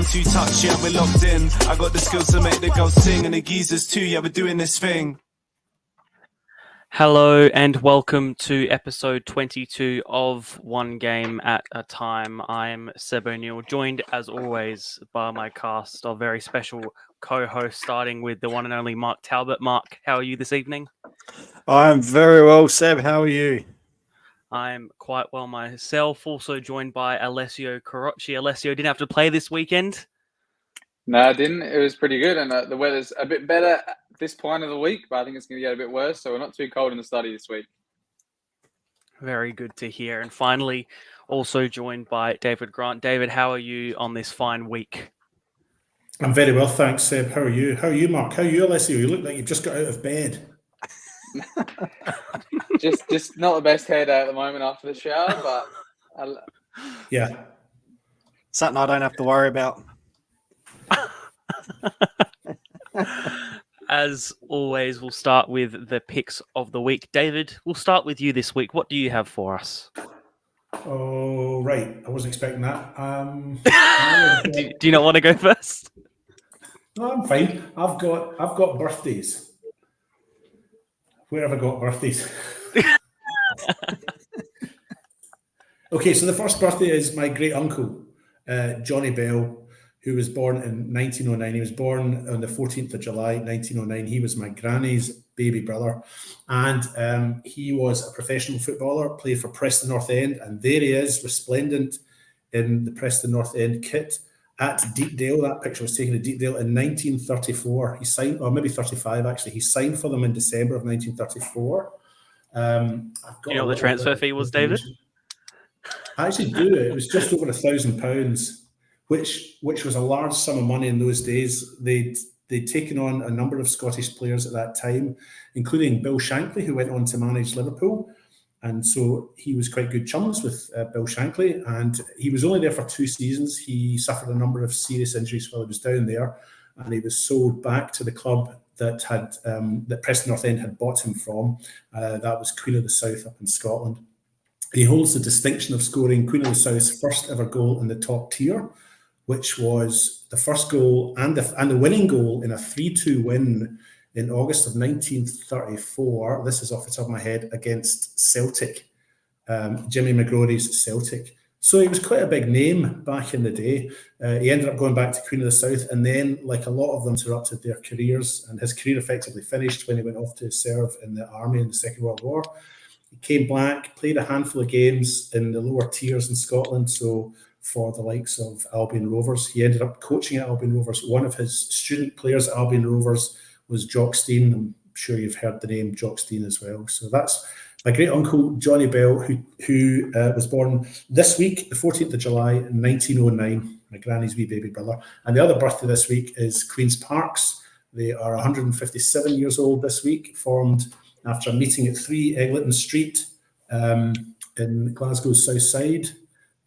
1-2 touch, yeah, we're locked in. I got the skills to make the girls sing, and the geezers too, yeah, we're doing this thing. Hello and welcome to episode 22 of One Game at a Time. I'm Seb O'Neill, joined as always by my cast of very special co-hosts, starting with the one and only Mark Talbot. Mark, how are you this evening? I'm very well, Seb. How are you? I'm quite well myself. Also joined by Alessio Carocci. Alessio didn't have to play this weekend. No, I didn't. It was pretty good, and the weather's a bit better at this point of the week, but I think it's going to get a bit worse, so we're not too cold in the study this week. Very good to hear. And finally, also joined by David Grant. David, how are you on this fine week? I'm very well, thanks, Seb. How are you? How are you, Mark? How are you, Alessio? You look like you've just got out of bed. just not the best hair day at the moment after the shower, but Yeah. Something I don't have to worry about. As always, we'll start with the picks of the week. David, we'll start with you this week. What do you have for us? Oh, right. I wasn't expecting that. Do you not want to go first? No, I'm fine. I've got birthdays. Where have I got birthdays? Okay, so the first birthday is my great uncle, Johnny Bell, who was born in 1909. He was born on the 14th of July, 1909. He was my granny's baby brother. And he was a professional footballer, played for Preston North End. And there he is, resplendent in the Preston North End kit at Deepdale. That picture was taken at Deepdale in 1934. He signed, or maybe 35 actually. He signed for them in December of 1934. You know what the transfer fee was, David? I actually do. It was just over £1,000, which was a large sum of money in those days. They'd taken on a number of Scottish players at that time, including Bill Shankly, who went on to manage Liverpool. And so he was quite good chums with Bill Shankly, and he was only there for 2 seasons. He suffered a number of serious injuries while he was down there, and he was sold back to the club that had that Preston North End had bought him from. That was Queen of the South up in Scotland. He holds the distinction of scoring Queen of the South's first ever goal in the top tier, which was the first goal and the winning goal in a 3-2 win in August of 1934. This is off the top of my head, against Celtic, Jimmy McGrory's Celtic. So he was quite a big name back in the day. He ended up going back to Queen of the South, and then, like a lot of them, interrupted their careers, and his career effectively finished when he went off to serve in the army in the Second World War. He came back, played a handful of games in the lower tiers in Scotland, so for the likes of Albion Rovers. He ended up coaching at Albion Rovers. One of his student players at Albion Rovers was Jock Stein. I'm sure you've heard the name Jock Stein as well. So that's my great uncle, Johnny Bell, who was born this week, the 14th of July, 1909, my granny's wee baby brother. And the other birthday this week is Queen's Parks. They are 157 years old this week, formed after a meeting at 3 Eglinton Street in Glasgow's south side.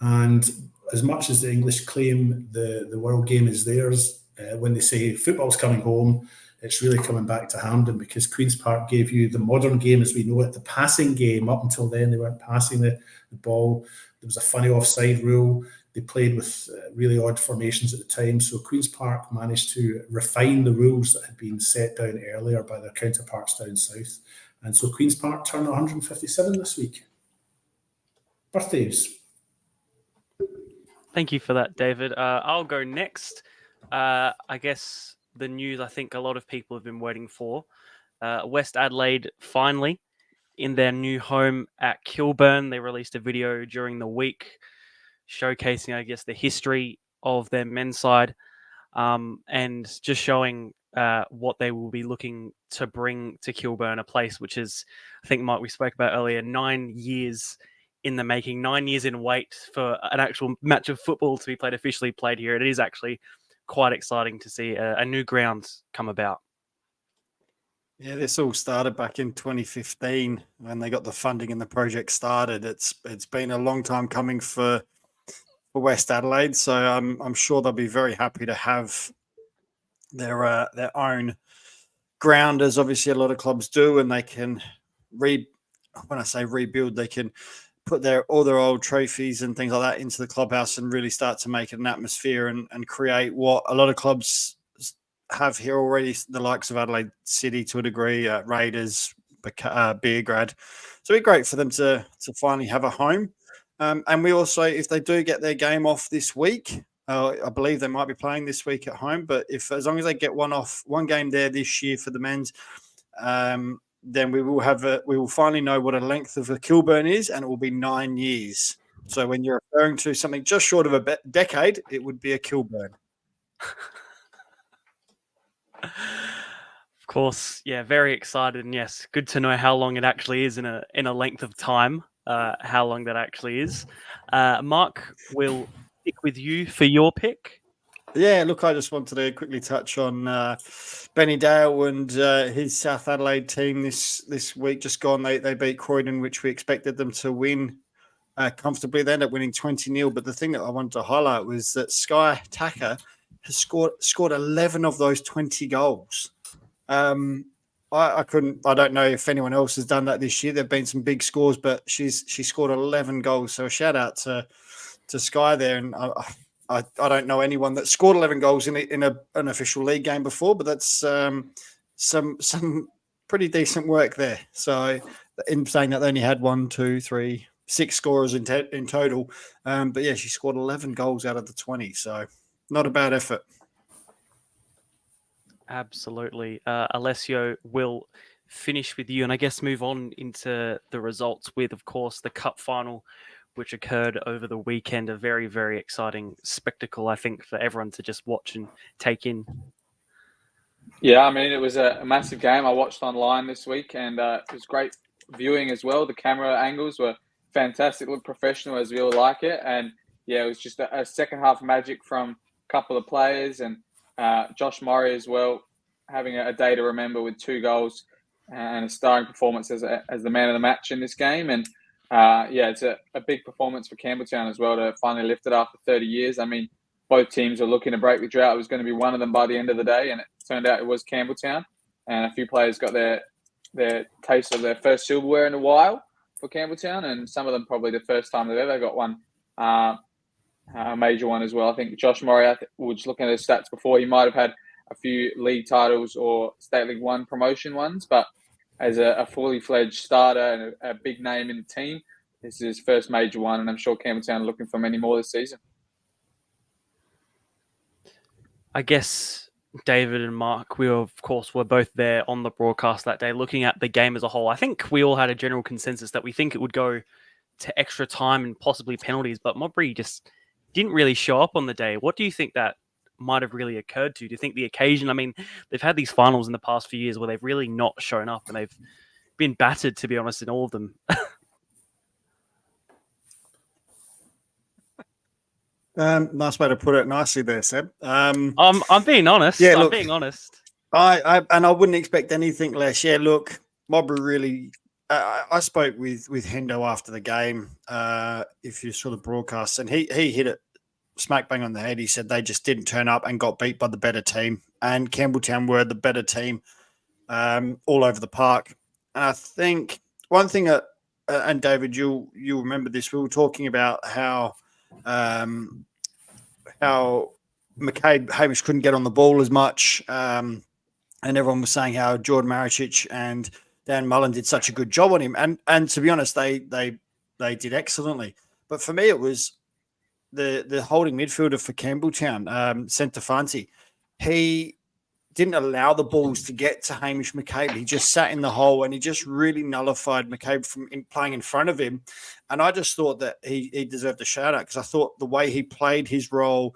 And as much as the English claim the world game is theirs, when they say football's coming home, it's really coming back to Hampden, because Queen's Park gave you the modern game as we know it, the passing game. Up until then, they weren't passing the ball. There was a funny offside rule. They played with really odd formations at the time. So Queen's Park managed to refine the rules that had been set down earlier by their counterparts down south. And so Queen's Park turned 157 this week. Birthdays. Thank you for that, David. I'll go next. I guess the news I think a lot of people have been waiting for. West Adelaide finally in their new home at Kilburn. They released a video during the week showcasing, I guess, the history of their men's side, and just showing what they will be looking to bring to Kilburn, a place which is, I think, Mike, we spoke about earlier, 9 years in the making, 9 years in wait for an actual match of football to be officially played here. It is actually quite exciting to see a new ground come about. Yeah, this all started back in 2015 when they got the funding and the project started. It's been a long time coming for West Adelaide, so I'm sure they'll be very happy to have their own ground, as obviously a lot of clubs do, and they can when I say rebuild, they can put all their old trophies and things like that into the clubhouse and really start to make it an atmosphere and create what a lot of clubs have here already, the likes of Adelaide City to a degree, Raiders, Beergrad. So it'd be great for them to finally have a home. And we also, if they do get their game off this week, I believe they might be playing this week at home, but as long as they get one game there this year for the men's, then we will finally know what a length of a Kilburn is, and it will be 9 years. So when you're referring to something just short of a decade, it would be a Kilburn. Of course, yeah, very excited, and yes, good to know how long it actually is in a length of time. How long that actually is. Mark, we'll stick with you for your pick. Yeah, look, I just wanted to quickly touch on Benny Dale and his South Adelaide team this week just gone. They beat Croydon, which we expected them to win comfortably. They ended up winning 20-0. But the thing that I wanted to highlight was that Sky Tucker has scored 11 of those 20 goals. I don't know if anyone else has done that this year. There've been some big scores, but she scored 11 goals. So a shout out to Sky there. And I don't know anyone that scored 11 goals in an official league game before, but that's some pretty decent work there. So in saying that, they only had 6 scorers in total. But yeah, she scored 11 goals out of the 20. So not a bad effort. Absolutely. Alessio, will finish with you and I guess move on into the results with, of course, the cup final, which occurred over the weekend. A very, very exciting spectacle, I think, for everyone to just watch and take in. Yeah, I mean, it was a massive game. I watched online this week, and it was great viewing as well. The camera angles were fantastic, looked professional as we all like it. And yeah, it was just a second half magic from a couple of players, and Josh Murray as well, having a day to remember with 2 goals and a starring performance as the man of the match in this game. And yeah, it's a big performance for Campbelltown as well to finally lift it after 30 years. I mean, both teams were looking to break the drought. It was going to be one of them by the end of the day, and it turned out it was Campbelltown. And a few players got their taste of their first silverware in a while for Campbelltown, and some of them probably the first time they've ever got one, a major one as well. I think Josh Murray, we just looking at his stats before, he might have had a few league titles or State League 1 promotion ones, but as a fully fledged starter and a big name in the team, this is his first major one, and I'm sure Campbelltown are looking for many more this season. I guess David and Mark, we of course were both there on the broadcast that day looking at the game as a whole. I think we all had a general consensus that we think it would go to extra time and possibly penalties, but Modbury just didn't really show up on the day. What do you think that might have really occurred to? Do you think the occasion, I mean, they've had these finals in the past few years where they've really not shown up and they've been battered, to be honest, in all of them. Nice way to put it nicely there, Seb. I'm being honest. Yeah, I'm look, being honest. I wouldn't expect anything less. Yeah, look, Modbury really. I spoke with Hendo after the game. If you saw the broadcast, and he hit it smack bang on the head. He said they just didn't turn up and got beat by the better team, and Campbelltown were the better team all over the park. And I think one thing and David, you'll remember this. We were talking about how McCabe Hamish couldn't get on the ball as much, and everyone was saying how Jordan Maricic and Dan Mullen did such a good job on him. And to be honest, they did excellently. But for me, it was the holding midfielder for Campbelltown, Centofanti. He didn't allow the balls to get to Hamish McCabe. He just sat in the hole and he just really nullified McCabe from playing in front of him. And I just thought that he deserved a shout out because I thought the way he played his role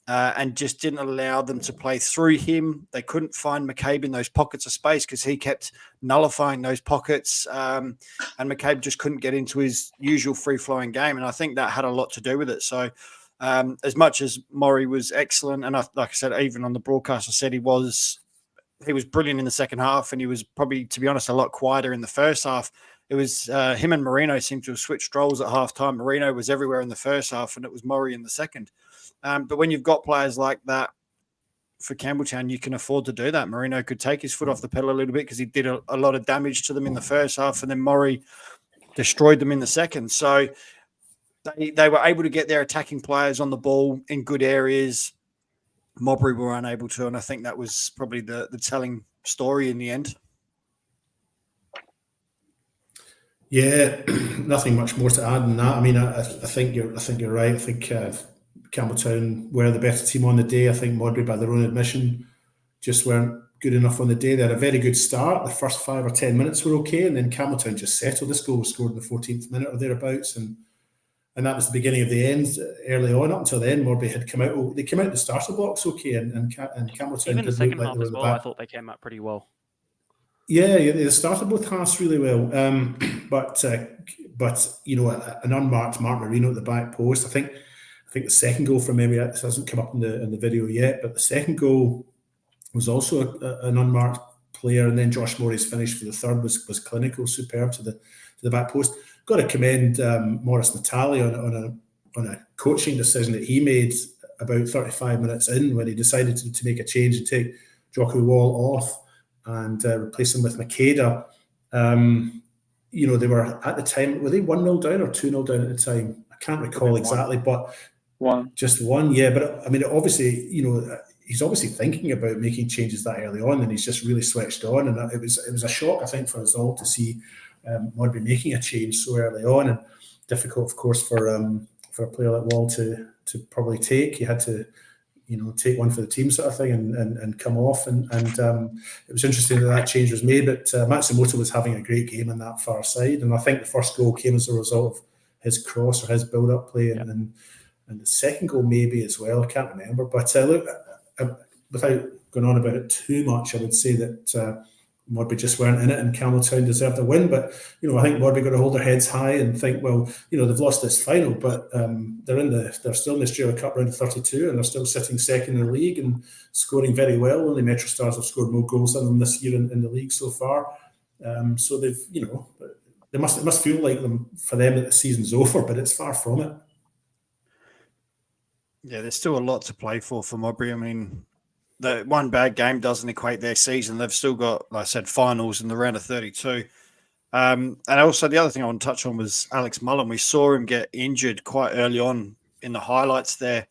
and just didn't allow them to play through him. They couldn't find McCabe in those pockets of space because he kept nullifying those pockets, and McCabe just couldn't get into his usual free-flowing game. And I think that had a lot to do with it. So as much as Murray was excellent, and like I said, even on the broadcast, I said he was brilliant in the second half, and he was probably, to be honest, a lot quieter in the first half. It was him and Marino seemed to have switched roles at halftime. Marino was everywhere in the first half, and it was Murray in the second. But when you've got players like that for Campbelltown, you can afford to do that. Marino could take his foot off the pedal a little bit because he did a lot of damage to them in the first half, and then Murray destroyed them in the second. So they were able to get their attacking players on the ball in good areas. Modbury were unable to, and I think that was probably the telling story in the end. Yeah, nothing much more to add than that. I mean, I think you're right. I think Campbelltown were the better team on the day. I think Modbury, by their own admission, just weren't good enough on the day. They had a very good start. The first 5 or 10 minutes were okay, and then Campbelltown just settled. This goal was scored in the 14th minute or thereabouts, and that was the beginning of the end. Early on, up until then, Modbury had come out. They came out the starter blocks okay, and Campbelltown even the did second look like half they were as the well. I back. thought they came out pretty well. Yeah, they started both halves really well, but you know, an unmarked Mark Marino at the back post. I think the second goal from memory, this hasn't come up in the video yet, but the second goal was also an unmarked player, and then Josh Morey's finish for the third was clinical, superb to the back post. Got to commend Maurice Natali on a coaching decision that he made about 35 minutes in when he decided to make a change and take Joku Wall off and replace him with Makeda. You know, they were at the time, were they 1-0 down or 2-0 down at the time? I can't recall exactly, but just one, yeah. But I mean, obviously, you know, he's obviously thinking about making changes that early on, and he's just really switched on. And it was a shock, I think, for us all to see Modbury making a change so early on, and difficult, of course, for a player like Wall to probably take. He had to, you know, take one for the team sort of thing and come off. And it was interesting that change was made. But Matsumoto was having a great game on that far side. And I think the first goal came as a result of his cross or his build-up play. Yeah. And the second goal maybe as well. I can't remember. But look, without going on about it too much, I would say that Modbury just weren't in it, and Campbelltown deserved a win. But you know, I think Modbury got to hold their heads high and think, well, you know, they've lost this final, but they're still in the Australia Cup round of 32, and they're still sitting second in the league and scoring very well. Only Metro Stars have scored more goals than them this year in the league so far. So they've, you know, it must feel like for them that the season's over, but it's far from it. Yeah, there's still a lot to play for Modbury. I mean, the one bad game doesn't equate their season. They've still got, like I said, finals in the round of 32. And also the other thing I want to touch on was Alex Mullen. We saw him get injured quite early on in the highlights there.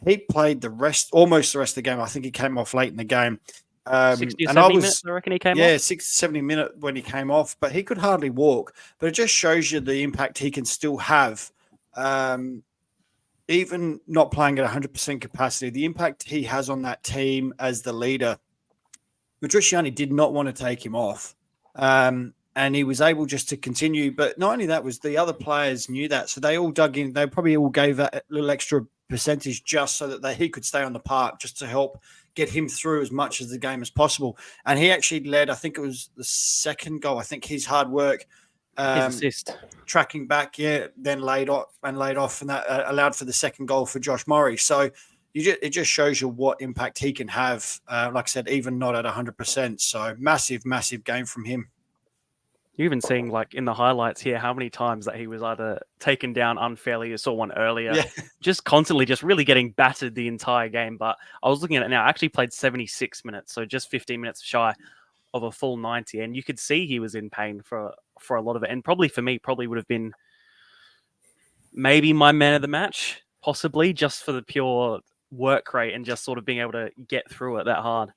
He played almost the rest of the game. I think he came off late in the game. 60 or 70 minutes, I reckon he came off? Yeah, 60 to 70 minutes when he came off. But he could hardly walk. But it just shows you the impact he can still have. Even not playing at 100% capacity, the impact he has on that team as the leader. Matriciani did not want to take him off. And he was able just to continue. But not only that, was the other players knew that. So they all dug in. They probably all gave a little extra percentage just so that he could stay on the park, just to help get him through as much of the game as possible. And he actually led, I think it was the second goal. I think his hard work. His assist. Tracking back, then laid off, and that allowed for the second goal for Josh Morey. So it just shows you what impact he can have. Like I said, even not at 100%. So massive game from him. You're even seeing, like, in the highlights here, how many times that he was either taken down unfairly. You saw one earlier, just constantly just really getting battered the entire game. But I was looking at it now. I actually played 76 minutes, so just 15 minutes shy of a full 90, and you could see he was in pain for a lot of it, and probably for me would have been maybe my man of the match, possibly just for the pure work rate and just sort of being able to get through it that hard.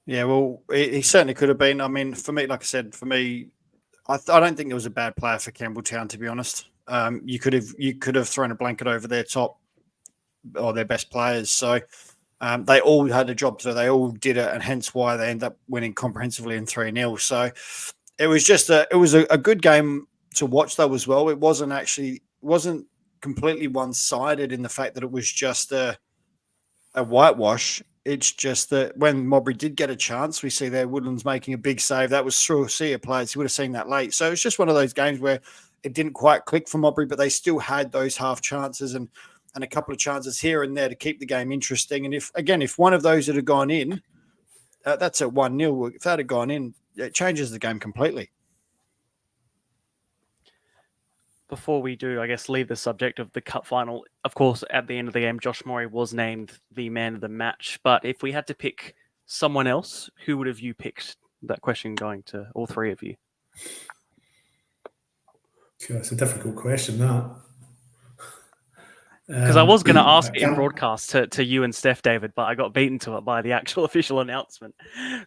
Yeah, well, he certainly could have been. I mean, for me, like I said, I don't think there was a bad player for Campbelltown, to be honest. You could have thrown a blanket over their top or their best players. So they all had a job to do. They all did it, and hence why they end up winning comprehensively in 3-0. So it was just a good game to watch, though, as well. It wasn't completely one-sided in the fact that it was just a whitewash. It's just that when Modbury did get a chance, we see there Woodland's making a big save. That was through a sea of players. You would have seen that late. So it's just one of those games where it didn't quite click for Modbury, but they still had those half chances and a couple of chances here and there to keep the game interesting. And if one of those had gone in, that's at 1-0. If that had gone in, it changes the game completely. Before we do, I guess, leave the subject of the cup final, of course, at the end of the game, Josh Morey was named the man of the match. But if we had to pick someone else, who would have you picked That question going to all three of you. It's a difficult question, that. Because I was going to ask it in can't- broadcast to you and Steph, David, but I got beaten to it by the actual official announcement.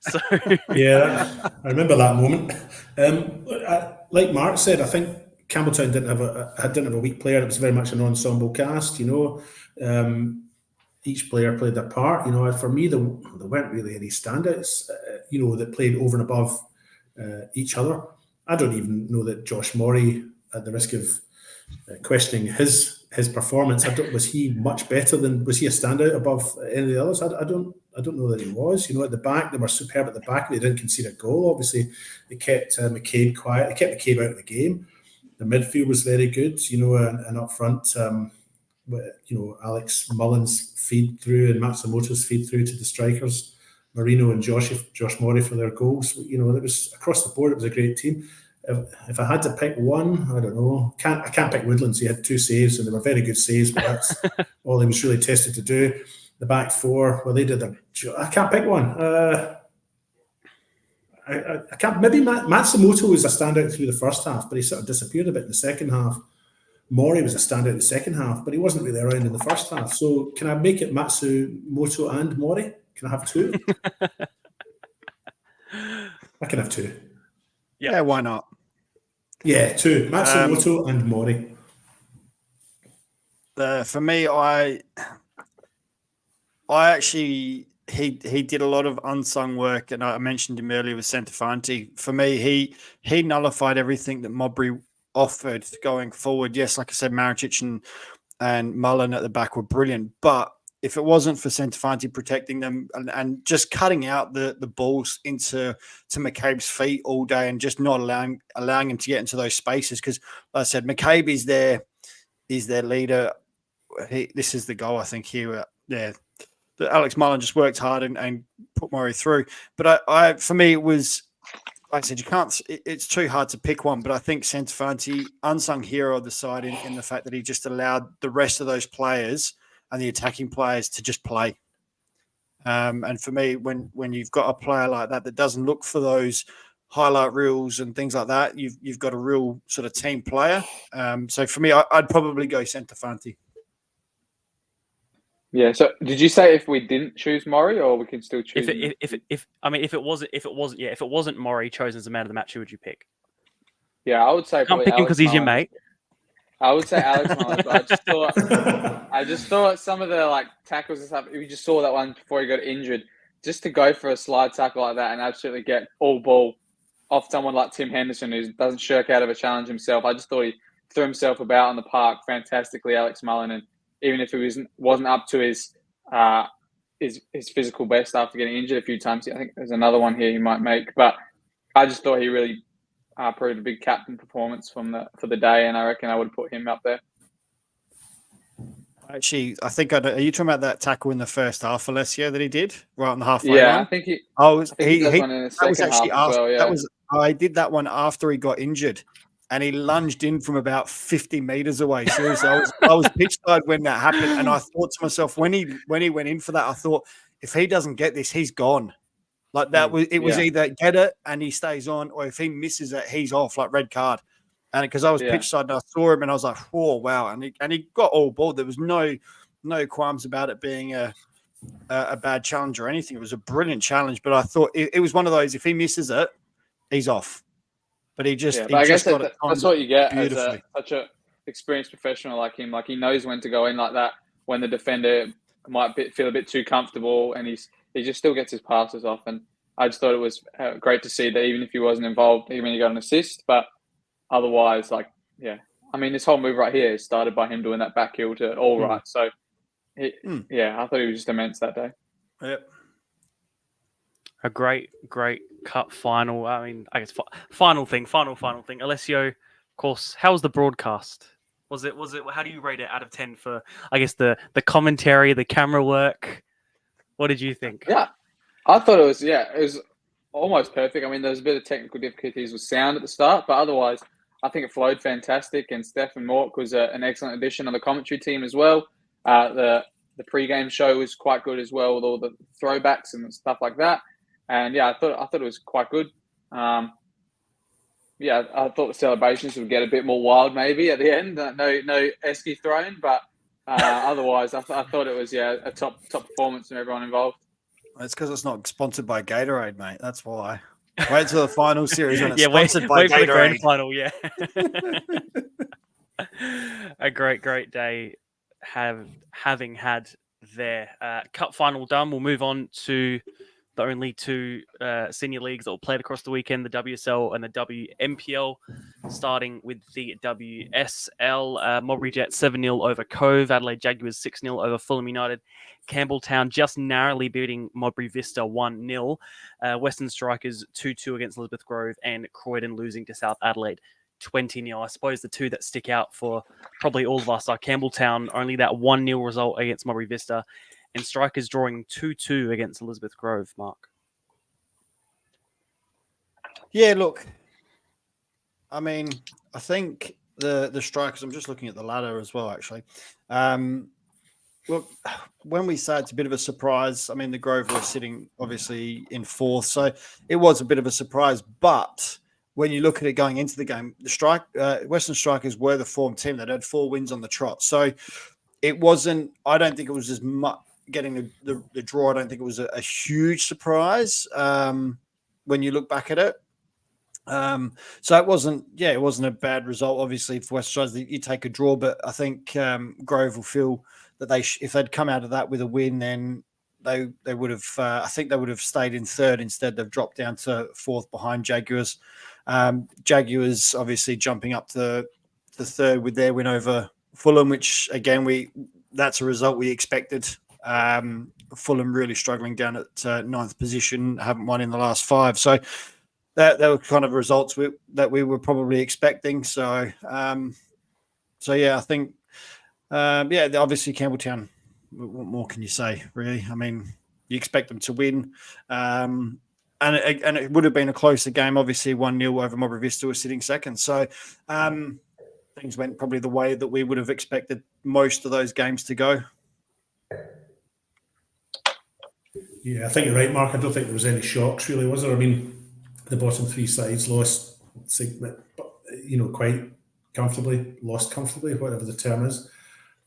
So Yeah, I remember that moment. Like Mark said, I think Campbelltown didn't have a weak player. It was very much an ensemble cast. Each player played their part. For me, there weren't really any standouts. That played over and above each other. I don't even know that Josh Morey, at the risk of questioning his performance, was he much better was he a standout above any of the others? I don't know that he was. At the back, they were superb at the back. They didn't concede a goal. Obviously, they kept McCabe quiet. They kept McCabe out of the game. The midfield was very good, and up front, Alex Mullins feed through and Matsumoto's feed through to the strikers, Marino and Josh Morey for their goals. It was across the board. It was a great team. If I had to pick one, I don't know. I can't pick Woodlands. He had 2 saves, and they were very good saves, but that's all he was really tested to do. The back four, well, they did I can't pick one. I can't. Maybe Matsumoto was a standout through the first half, but he sort of disappeared a bit in the second half. Morey was a standout in the second half, but he wasn't really around in the first half. So can I make it Matsumoto and Morey? Can I have 2? I can have 2. Yeah, why not? Yeah, 2. Matsumoto and Morey. For me, I actually he did a lot of unsung work, and I mentioned him earlier with Centofanti. For me, he nullified everything that Mowbray offered going forward. Yes, like I said, Maricic and Mullen at the back were brilliant, but if it wasn't for Centofanti protecting them and just cutting out the balls to McCabe's feet all day and just not allowing him to get into those spaces, because like I said, McCabe is their leader. This is the goal, I think, here. Alex Mullen just worked hard and put Murray through. But for me, it was, like I said, you can't. It's too hard to pick one. But I think Centofanti, unsung hero of the side in the fact that he just allowed the rest of those players and the attacking players to just play. And for me, when you've got a player like that doesn't look for those highlight reels and things like that, you've got a real sort of team player. So for me, I'd probably go Centofanti. Yeah. So did you say if we didn't choose Morey, or we can still choose? If it wasn't Morey chosen as the man of the match, who would you pick? Yeah, I would say Can't pick him because he's your mate. I would say Alex Mullins, but I just thought some of the tackles and stuff. We just saw that one before he got injured. Just to go for a slide tackle like that and absolutely get all ball off someone like Tim Henderson, who doesn't shirk out of a challenge himself. I just thought he threw himself about in the park fantastically, Alex Mullen, and even if he wasn't up to his physical best after getting injured a few times, I think there's another one here he might make. But I just thought he really proved a big captain performance for the day, and I reckon I would put him up there. Actually, I think are you talking about that tackle in the first half, Alessio, that he did right on the halfway line? I think he. He does one in the second half as well. Yeah, I did that one after he got injured, and he lunged in from about 50 meters away. Seriously, I was pitch side when that happened, and I thought to myself when he went in for that, I thought if he doesn't get this, he's gone. Like that was either get it and he stays on, or if he misses it, he's off, like red card. And because I was pitch side and I saw him and I was like, oh wow, and he got all ball. There was no qualms about it being a bad challenge or anything. It was a brilliant challenge, but I thought it was one of those. If he misses it, he's off. But he just I guess got it. That's what you get as such a experienced professional like him. Like he knows when to go in like that when the defender might feel a bit too comfortable, and he just still gets his passes off. And I just thought it was great to see that even if he wasn't involved, even he got an assist. But otherwise, I mean, this whole move right here started by him doing that back heel to all right. So, I thought he was just immense that day. Yep. A great cup final. I mean, I guess final thing. Alessio, of course, how was the broadcast? Was it? How do you rate it out of 10 for, I guess, the commentary, the camera work? What did you think? Yeah, I thought it was almost perfect. I mean, there was a bit of technical difficulties with sound at the start, but otherwise, I think it flowed fantastic. And Stephen Mork was an excellent addition on the commentary team as well. The pre-game show was quite good as well with all the throwbacks and stuff like that. And yeah, I thought it was quite good. Yeah, I thought the celebrations would get a bit more wild maybe at the end. No esky thrown, but otherwise, I thought it was a top performance from everyone involved. It's because it's not sponsored by Gatorade, mate. That's why. Wait till the final series when it's Yeah, sponsored by wait Gatorade. for the grand final. Yeah, a great day having had their cup final done. We'll move on to the only two senior leagues that were played across the weekend, the WSL and the WMPL. Starting with the WSL, Modbury Jets 7-0 over Cove, Adelaide Jaguars 6-0 over Fulham United, Campbelltown just narrowly beating Modbury Vista 1-0, Western Strikers 2-2 against Elizabeth Grove, and Croydon losing to South Adelaide 20-0. I suppose the two that stick out for probably all of us are Campbelltown, only that 1-0 result against Modbury Vista, and Strikers drawing 2-2 against Elizabeth Grove, Mark. Yeah, look, I mean, I think the Strikers, I'm just looking at the ladder as well, actually. Look, when we say it's a bit of a surprise, I mean, the Grove was sitting obviously in fourth, so it was a bit of a surprise. But when you look at it going into the game, the Western Strikers were the form team that had 4 wins on the trot. So it wasn't, I don't think it was as much getting the draw. I don't think it was a huge surprise when you look back at it. So it wasn't a bad result. Obviously, for West Strikers, you take a draw, but I think Grove will feel that if they'd come out of that with a win, then they would have. I think they would have stayed in third. Instead, they've dropped down to fourth behind Jaguars. Jaguars obviously jumping up to third with their win over Fulham, which again that's a result we expected. Fulham really struggling down at ninth position, haven't won in the last 5. So. That were kind of results that we were probably expecting. So, yeah, I think, obviously Campbelltown. What more can you say, really? I mean, you expect them to win, and it would have been a closer game. Obviously, 1-0 over Modbury Vista was sitting second. So, things went probably the way that we would have expected most of those games to go. Yeah, I think you're right, Mark. I don't think there was any shocks, really, was there? I mean, the bottom 3 sides lost, quite comfortably, whatever the term is.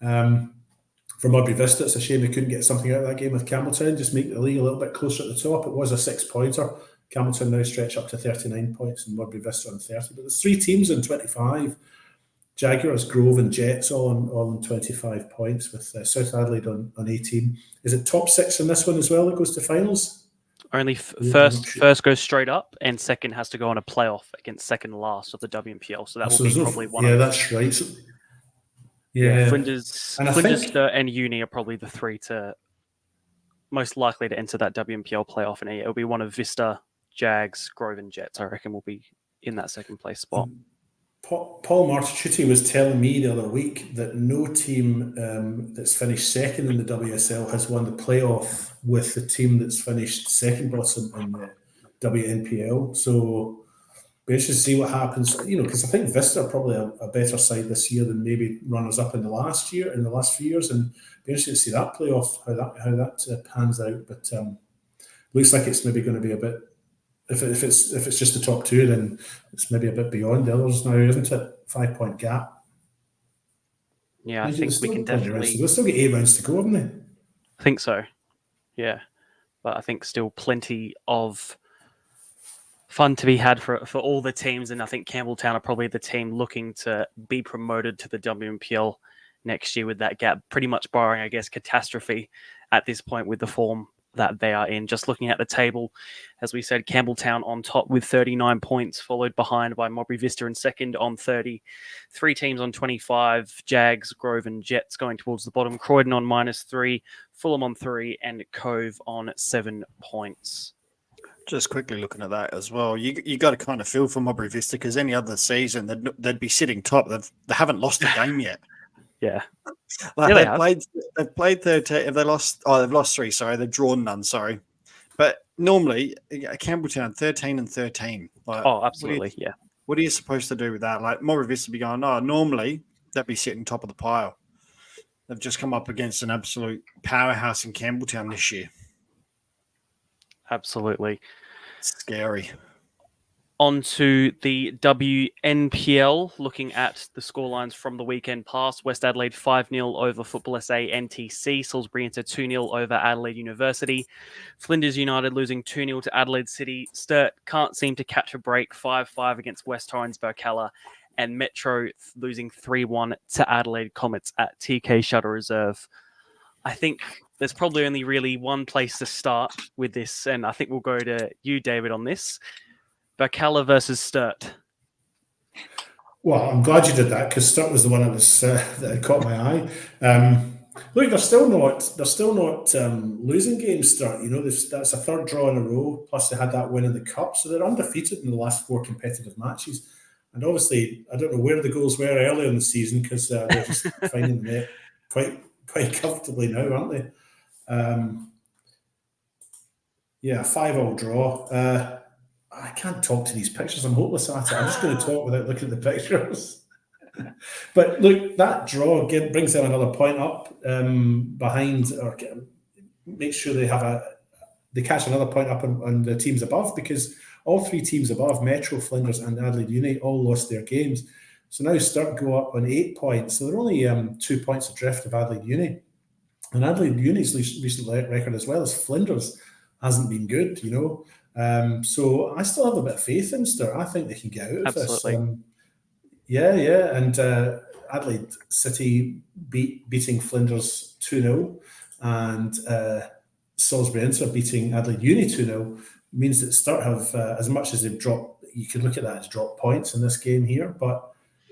For Modbury Vista, it's a shame they couldn't get something out of that game with Campbelltown, just make the league a little bit closer at the top. It was a 6-pointer. Campbelltown now stretch up to 39 points and Modbury Vista on 30. But there's 3 teams on 25. Jaguars, Grove and Jets all on 25 points with South Adelaide on 18. Is it top 6 in this one as well that goes to finals? Only first goes straight up, and second has to go on a playoff against second last of the WMPL. So that will be probably one. Yeah, that's right. So, Flinders and Uni are probably the 3 to most likely to enter that WMPL playoff, and it'll be one of Vista, Jags, Grove, and Jets. I reckon will be in that second place spot. Paul Martucci was telling me the other week that no team that's finished second in the WSL has won the playoff with the team that's finished second bottom in the WNPL. So be interested to see what happens. Because I think Vista are probably a better side this year than maybe runners up in the last few years, and be interested to see that playoff how that pans out. But looks like it's maybe going to be a bit. If it's just the top 2, then it's maybe a bit beyond the others now, isn't it? 5-point gap. Yeah, I think we can definitely. They'll still get 8 rounds to go, haven't they? I think so. Yeah, but I think still plenty of fun to be had for all the teams, and I think Campbelltown are probably the team looking to be promoted to the WMPL next year with that gap, pretty much barring, I guess, catastrophe at this point with the form that they are in. Just looking at the table, as we said, Campbelltown on top with 39 points, followed behind by Modbury Vista in second on 30. 3 teams on 25, Jags, Grove and Jets going towards the bottom. Croydon on -3, Fulham on 3, and Cove on 7 points. Just quickly looking at that as well, you got to kind of feel for Modbury Vista because any other season they'd be sitting top. They haven't lost a game yet. Yeah. They've played 13. Have they lost? Oh, they've lost 3. Sorry, they've drawn none. Sorry, but normally Campbelltown 13-13. Absolutely, yeah. What are you supposed to do with that? Like Modbury Vista be going, normally they'd be sitting top of the pile. They've just come up against an absolute powerhouse in Campbelltown this year. Absolutely. Scary. On to the WNPL, looking at the scorelines from the weekend past. West Adelaide 5-0 over Football SA NTC. Salisbury Inter 2-0 over Adelaide University. Flinders United losing 2-0 to Adelaide City. Sturt can't seem to catch a break, 5-5 against West Torrens Burkalla. And Metro losing 3-1 to Adelaide Comets at TK Shuttle Reserve. I think there's probably only really one place to start with this, and I think we'll go to you, David, on this. Burkalla versus Sturt. Well, I'm glad you did that because Sturt was the one that caught my eye. Look, they're still not losing games. Sturt, that's a third draw in a row. Plus, they had that win in the cup, so they're undefeated in the last 4 competitive matches. And obviously, I don't know where the goals were earlier in the season because they're just finding the net quite comfortably now, aren't they? 5-5 draw. I can't talk to these pictures. I'm hopeless at it. I'm just going to talk without looking at the pictures. But look, that draw brings them another point up behind, or make sure they catch another point up on the teams above, because all 3 teams above, Metro, Flinders and Adelaide Uni, all lost their games. So now Sturt go up on 8 points. So they're only 2 points adrift of Adelaide Uni. And Adelaide Uni's recent record, as well as Flinders, hasn't been good, so I still have a bit of faith in Sturt. I think they can get out of this. And Adelaide City beating Flinders 2-0 and Salisbury Inter beating Adelaide Uni 2-0 means that Sturt have, as much as they've dropped, you could look at that as drop points in this game here, but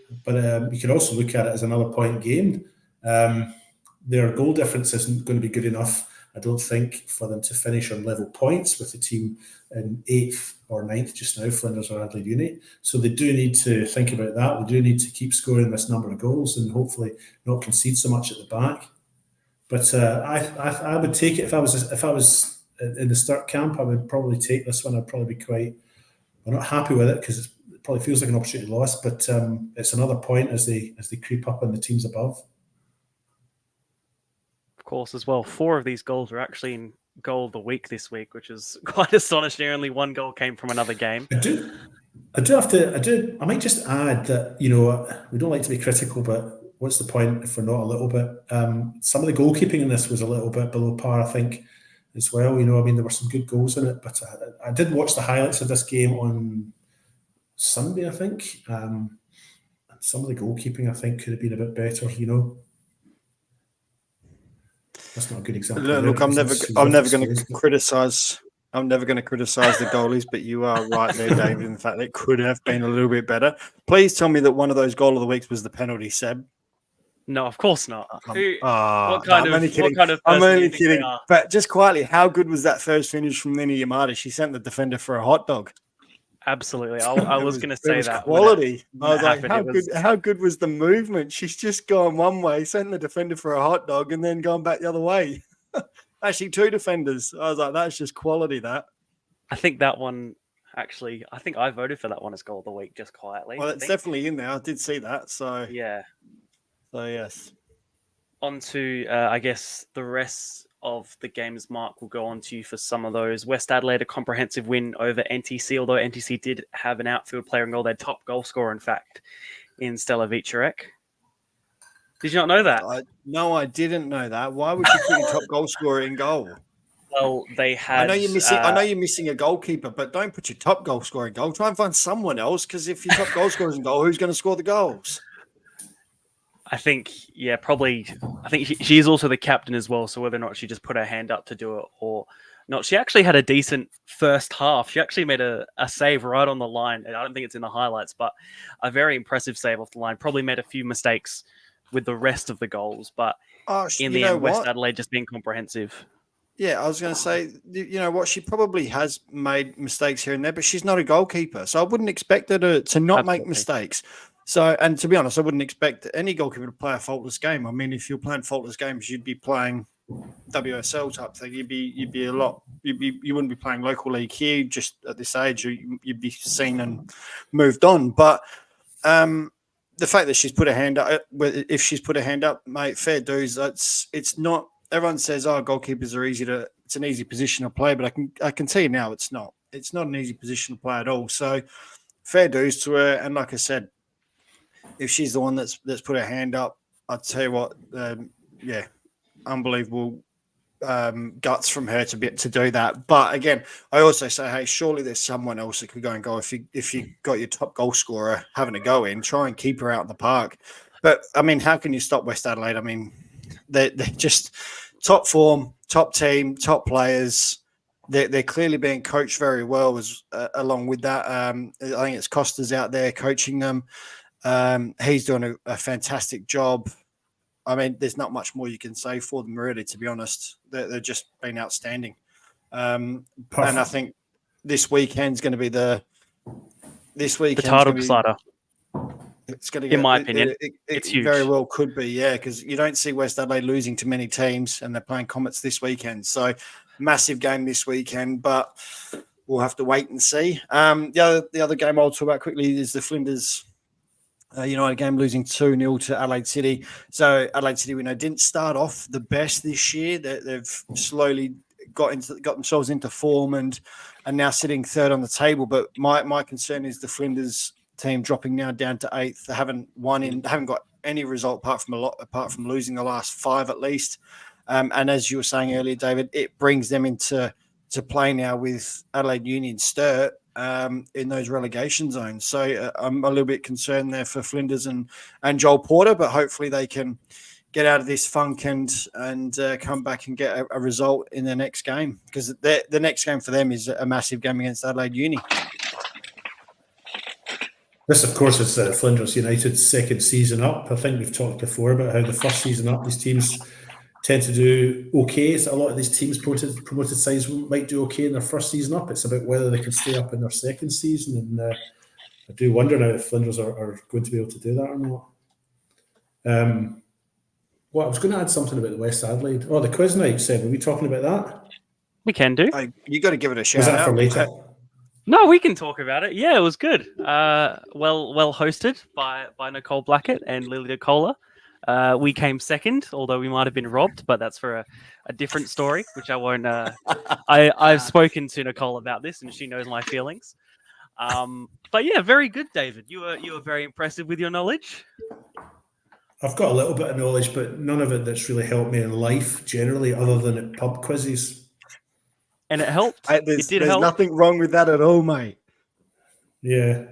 you can also look at it as another point gained. Their goal difference isn't going to be good enough, I don't think, for them to finish on level points with the team in 8th or 9th just now, Flinders or Adelaide Uni. So they do need to think about that. They do need to keep scoring this number of goals and hopefully not concede so much at the back. But I would take it if I was in the Sturt camp. I would probably take this one. I'd probably be I'm not happy with it because it probably feels like an opportunity lost. But it's another point as they creep up on the teams above. Of course, as well, 4 of these goals were actually in goal of the week this week, which is quite astonishing. Only 1 goal came from another game. I might just add that, we don't like to be critical, but what's the point if we're not a little bit? Some of the goalkeeping in this was a little bit below par, I think, as well. There were some good goals in it, but I did watch the highlights of this game on Sunday, I think. Some of the goalkeeping, I think, could have been a bit better, That's not a good example. Look, I'm never going to criticise. I'm never going to criticise the goalies, but you are right there, David. In fact, it could have been a little bit better. Please tell me that one of those goal of the weeks was the penalty, Seb. No, of course not. I'm only kidding. But just quietly, how good was that first finish from Nini Yamada? She sent the defender for a hot dog. Absolutely. I was going to say that. Quality. I was like, how good was the movement? She's just gone one way, sent the defender for a hot dog, and then gone back the other way. Actually, 2 defenders. I was like, that's just quality, that. I think that one, actually, I voted for that one as goal of the week, just quietly. Well, it's definitely in there. I did see that. So, yeah. So, yes. On to, I guess, the rest of the games. Mark will go on to you for some of those. West Adelaide, a comprehensive win over NTC, although NTC did have an outfield player in goal, their top goal scorer, in fact, in Stella Vicerek. Did you not know that? No, I didn't know that. Why would you put your top goal scorer in goal? Well, they had... I know you're missing a goalkeeper, but don't put your top goal scorer in goal. Try and find someone else, because if your top goal scorer is in goal, who's going to score the goals? I think, probably. I think she is also the captain as well. So whether or not she just put her hand up to do it or not, she actually had a decent first half. She actually made a save right on the line. I don't think it's in the highlights, but a very impressive save off the line. Probably made a few mistakes with the rest of the goals, but in the end, West Adelaide just being comprehensive. Yeah, I was going to say, you know what, she probably has made mistakes here and there, but she's not a goalkeeper, so I wouldn't expect her to not make mistakes. So, and to be honest, I wouldn't expect any goalkeeper to play a faultless game. I mean, if you're playing faultless games, you'd be playing WSL type thing. You wouldn't be playing local league here. Just at this age, you'd be seen and moved on. But the fact that she's put her hand up, if she's put her hand up, mate, fair dues. It's not. Everyone says, "Oh, goalkeepers are easy to it's an easy position to play, but I can tell you now it's not. It's not an easy position to play at all. So fair dues to her. And like I said, if she's the one that's put her hand up, I'd tell you what, unbelievable guts from her to do that. But again, I also say, hey, surely there's someone else that could go and go. If you got your top goal scorer having a go in, try and keep her out in the park. But I mean, how can you stop West Adelaide? I mean, they're just top form, top team, top players. They're clearly being coached very well. Along with that, I think it's Costa's out there coaching them. He's doing a fantastic job. I mean, there's not much more you can say for them, really, to be honest. They've just been outstanding. And I think this weekend's going to be the title decider. It's going to get, in my opinion, it's huge. Very well could be, yeah, because you don't see West Adelaide losing to many teams, and they're playing Comets this weekend. So massive game this weekend, but we'll have to wait and see. The other game I'll talk about quickly is the Flinders United game, losing 2-0 to Adelaide City. So Adelaide City, we know, didn't start off the best this year. They've slowly got themselves into form and are now sitting third on the table. But my concern is the Flinders team dropping now down to 8th. They haven't got any result apart from losing the last 5 at least. And as you were saying earlier, David, it brings them into play now with Adelaide Union Sturt in those relegation zones. So I'm a little bit concerned there for Flinders and Joel Porter, but hopefully they can get out of this funk and come back and get a result in their next game, because the next game for them is a massive game against Adelaide Uni. This, of course, is Flinders United's second season up. I think we've talked before about how the first season up, these teams tend to do okay. So a lot of these teams, promoted sides, might do okay in their first season up. It's about whether they can stay up in their second season. And I do wonder now if Flinders are going to be able to do that or not. I was going to add something about the West Adelaide. Oh, the quiz night, Seb. Are we talking about that? We can do. You got to give it a shout Was that out for later? No, we can talk about it. Yeah, it was good. Well hosted by Nicole Blackett and Lily DeCola. We came second, although we might have been robbed, but that's for a different story, which I won't. I've spoken to Nicole about this, and she knows my feelings. But yeah, very good, David. You were very impressive with your knowledge. I've got a little bit of knowledge, but none of it that's really helped me in life generally, other than at pub quizzes. And it helped. There's help. nothing wrong with that at all, mate. Yeah,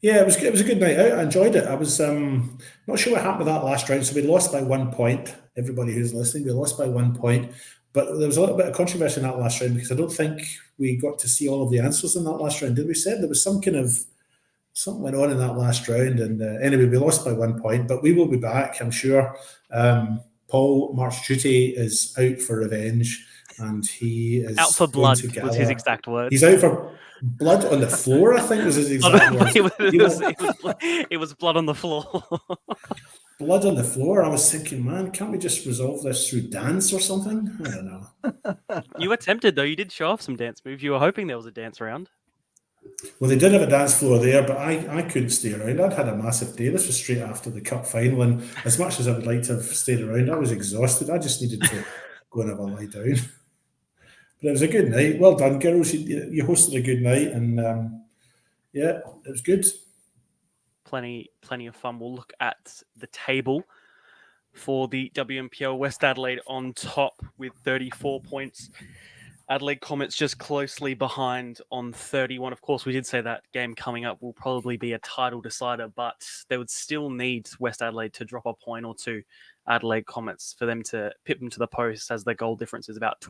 it was a good night out. I enjoyed it. I was not sure what happened with that last round. So we lost by 1 point. Everybody who's listening, we lost by 1 point. But there was a little bit of controversy in that last round because I don't think we got to see all of the answers in that last round. Did we? Said there was something went on in that last round, and anyway, we lost by 1 point. But we will be back, I'm sure. Paul March-Duty is out for revenge, and he is out for blood. Was his exact word. He's out for blood on the floor, I think was his exact word. It was blood on the floor. Blood on the floor. I was thinking, man, can't we just resolve this through dance or something? I don't know. You were tempted, though. You did show off some dance moves. You were hoping there was a dance round. Well, they did have a dance floor there, but I couldn't stay around. I'd had a massive day. This was straight after the cup final, and as much as I would like to have stayed around, I was exhausted. I just needed to go and have a lie down. But it was a good night. Well done, girls. You hosted a good night, and yeah, it was good. Plenty of fun. We'll look at the table for the WMPL. West Adelaide on top with 34 points. Adelaide Comets just closely behind on 31. Of course, we did say that game coming up will probably be a title decider, but they would still need West Adelaide to drop a point or two, Adelaide Comets, for them to pip them to the post, as the goal difference is about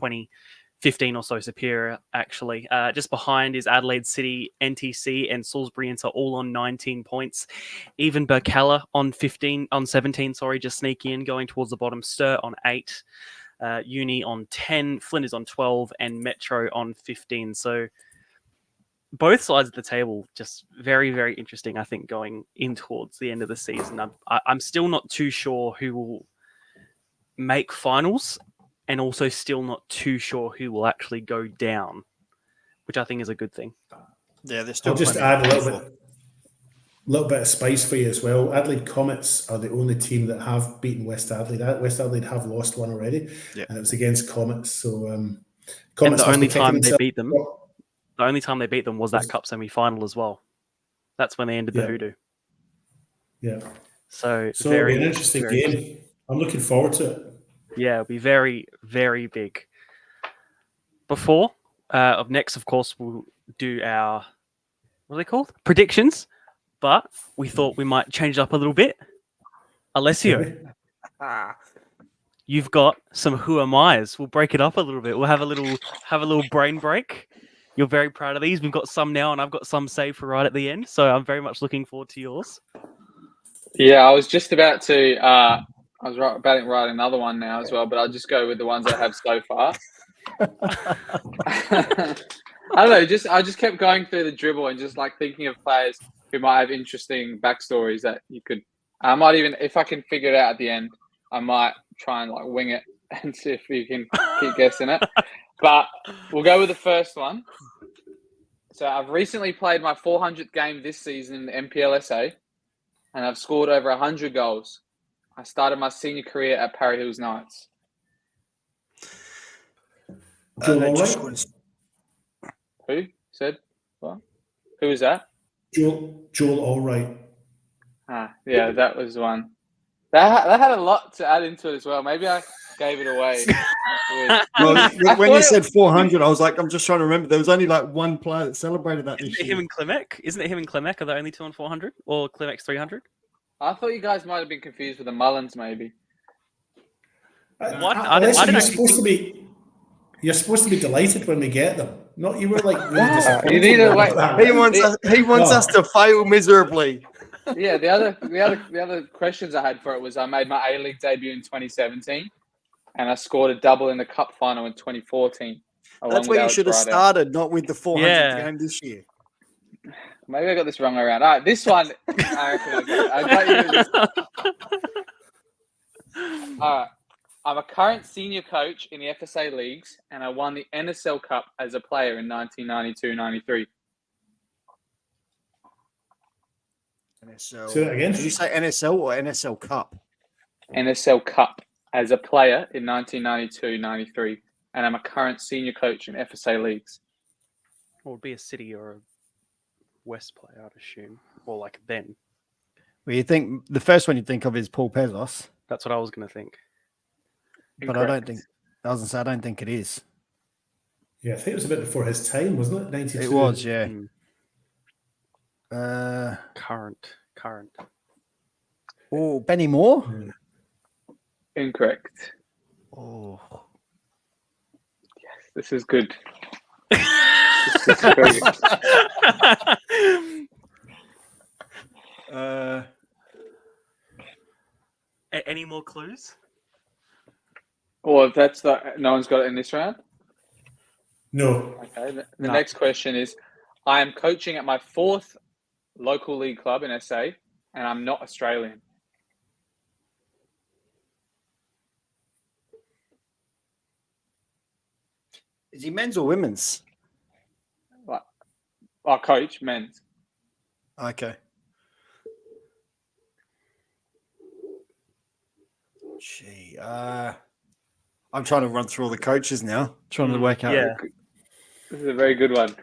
15 or so superior, actually. Just behind is Adelaide City, NTC, and Salisbury Inter, all on 19 points. Even Burkalla on 17, just sneaking in, going towards the bottom. Sturt on 8. Uni on 10, Flinders on 12, and Metro on 15. So both sides of the table just very, very interesting, I think, going in towards the end of the season. I'm still not too sure who will make finals, and also still not too sure who will actually go down, which I think is a good thing. Yeah, there's still. I'll just add a little bit of spice for you as well. Adelaide Comets are the only team that have beaten West Adelaide. West Adelaide have lost one already, and it was against Comets. So And the Comets must only be kicking time they themselves. beat them, the only time they beat them was that cup semi-final as well. That's when they ended the Yeah. hoodoo. Yeah. So So very it'll be an interesting very game. I'm looking forward to it. Yeah, it'll be very, very big. Before of next, of course, we'll do our what are they called? Predictions. But we thought we might change it up a little bit. Alessio, Maybe. you've got some who am I's. We'll break it up a little bit. We'll have a little brain break. You're very proud of these. We've got some now, and I've got some saved for right at the end. So I'm very much looking forward to yours. Yeah, I was just about to. I was about to write another one now as well, but I'll just go with the ones I have so far. I don't know. I just kept going through the dribble and just like thinking of players who might have interesting backstories that you could. I might even, if I can figure it out at the end, I might try and like wing it and see if you can keep guessing it. But we'll go with the first one. So I've recently played my 400th game this season in the MPLSA, and I've scored over 100 goals. I started my senior career at Parry Hills Knights. Joel just Allwright? Who said what? Who was that? Joel Allwright. Yeah, that was one. That had a lot to add into it as well. Maybe I gave it away. Well, when you said 400, I was like, I'm just trying to remember. There was only like one player that celebrated that this Isn't it year. him and Klimek? Isn't it him and Klimek are the only two on 400? Or Klimek's 300? I thought you guys might have been confused with the Mullins, maybe. What? I didn't you're actually supposed to be. You're supposed to be delated when we get them. Not you were like really You disappointed need to about wait. that. He wants us to fail miserably. Yeah, the other questions I had for it was I made my A-League debut in 2017, and I scored a double in the Cup final in 2014. That's where you should have started, not with the 400th Yeah. game this year. Maybe I got this wrong around. All right, this one. I got you. All right. I'm a current senior coach in the FSA leagues, and I won the NSL Cup as a player in 1992-93. NSL. Say that again? Did you say NSL or NSL Cup? NSL Cup as a player in 1992-93, and I'm a current senior coach in FSA leagues. Or would be a City or a West player, I'd assume. Or like then. Well, you think the first one you think of is Paul Pezos, That's what I was going to think. but I don't think. I was gonna say I don't think it is. Yeah, I think it was a bit before his time, wasn't it? 92. It was, yeah. Current. Oh, Benny Moore. Incorrect. Oh, This is good. This is very good. Any more clues? Or if that's no one's got it in this round. No. Okay. The No. next question is: I am coaching at my 4th local league club in SA, and I'm not Australian. is he men's or women's? Our coach, men's. Okay. Gee, I'm trying to run through all the coaches now, trying to work out. Yeah. This is a very good one.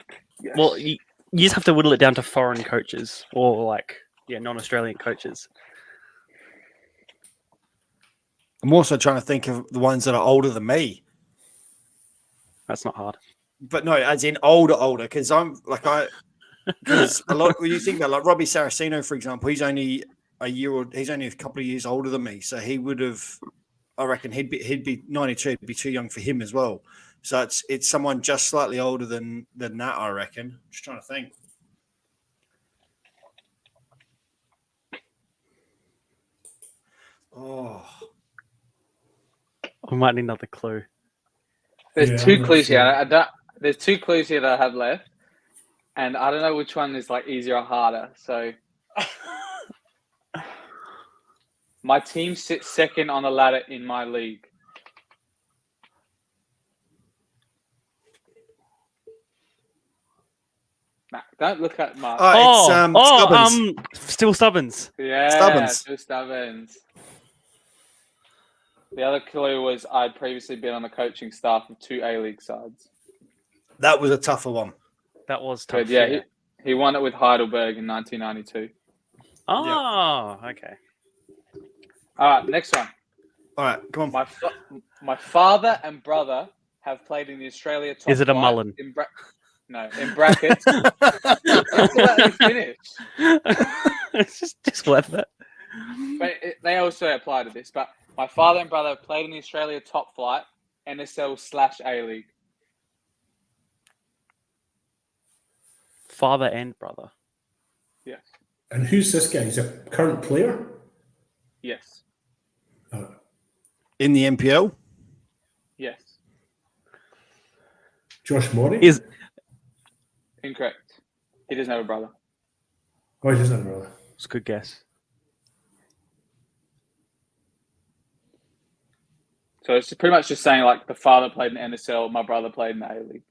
Yes. Well, you just have to whittle it down to foreign coaches or non-Australian coaches. I'm also trying to think of the ones that are older than me. That's not hard. But no, as in older, because because a lot. When you think about like Robbie Saraceno, for example, he's only a couple of years older than me, so he would have. I reckon he'd be 92. It'd be too young for him as well. So it's someone just slightly older than that. I reckon. Just trying to think. Oh, We might need another clue. There's Yeah, 2 I'm clues not here. There's 2 clues here that I have left, and I don't know which one is like easier or harder. So, my team sits second on the ladder in my league. Nah, don't look at Mark. Stubbins. Still Stubbins. Yeah, Stubbins. Phil Stubbins. The other clue was I'd previously been on the coaching staff of 2 A-League sides. That was a tougher one. That was tough. But yeah, he won it with Heidelberg in 1992. Oh, okay. All right, next one. All right, come on. My father and brother have played in the Australia top Is it a flight mullen? No, in brackets. Let's let me finish. It's just worth it. But they also apply to this. But my father and brother have played in the Australia top flight, NSL/A-League. Father and brother. Yes. And who's this guy? He's a current player? Yes. In the NPL? Yes. Josh Morey? Is Incorrect. He doesn't have a brother. Oh, he doesn't have a brother. It's a good guess. So it's pretty much just saying like the father played in NSL, my brother played in the A-League.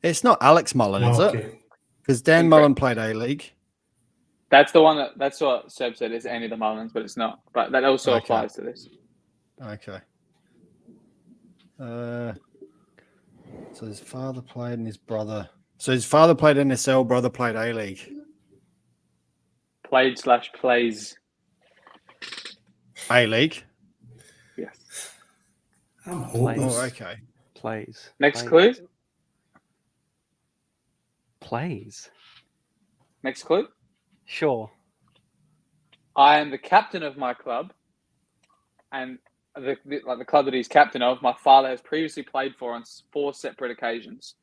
It's not Alex Mullen, is it? Okay. Because Dan Incorrect. Mullen played A-League. That's the one that's what Seb said is any of the Mullins, but it's not. But that also Okay. applies to this. Okay. So his father played and his brother. So his father played NSL, brother played A-League. Played/plays. A-League? Yes. I'm hoping. Oh, okay. Plays. Next clue. Plays. Next clue. Sure. I am the captain of my club, and the club that he's captain of, my father has previously played for on 4 separate occasions.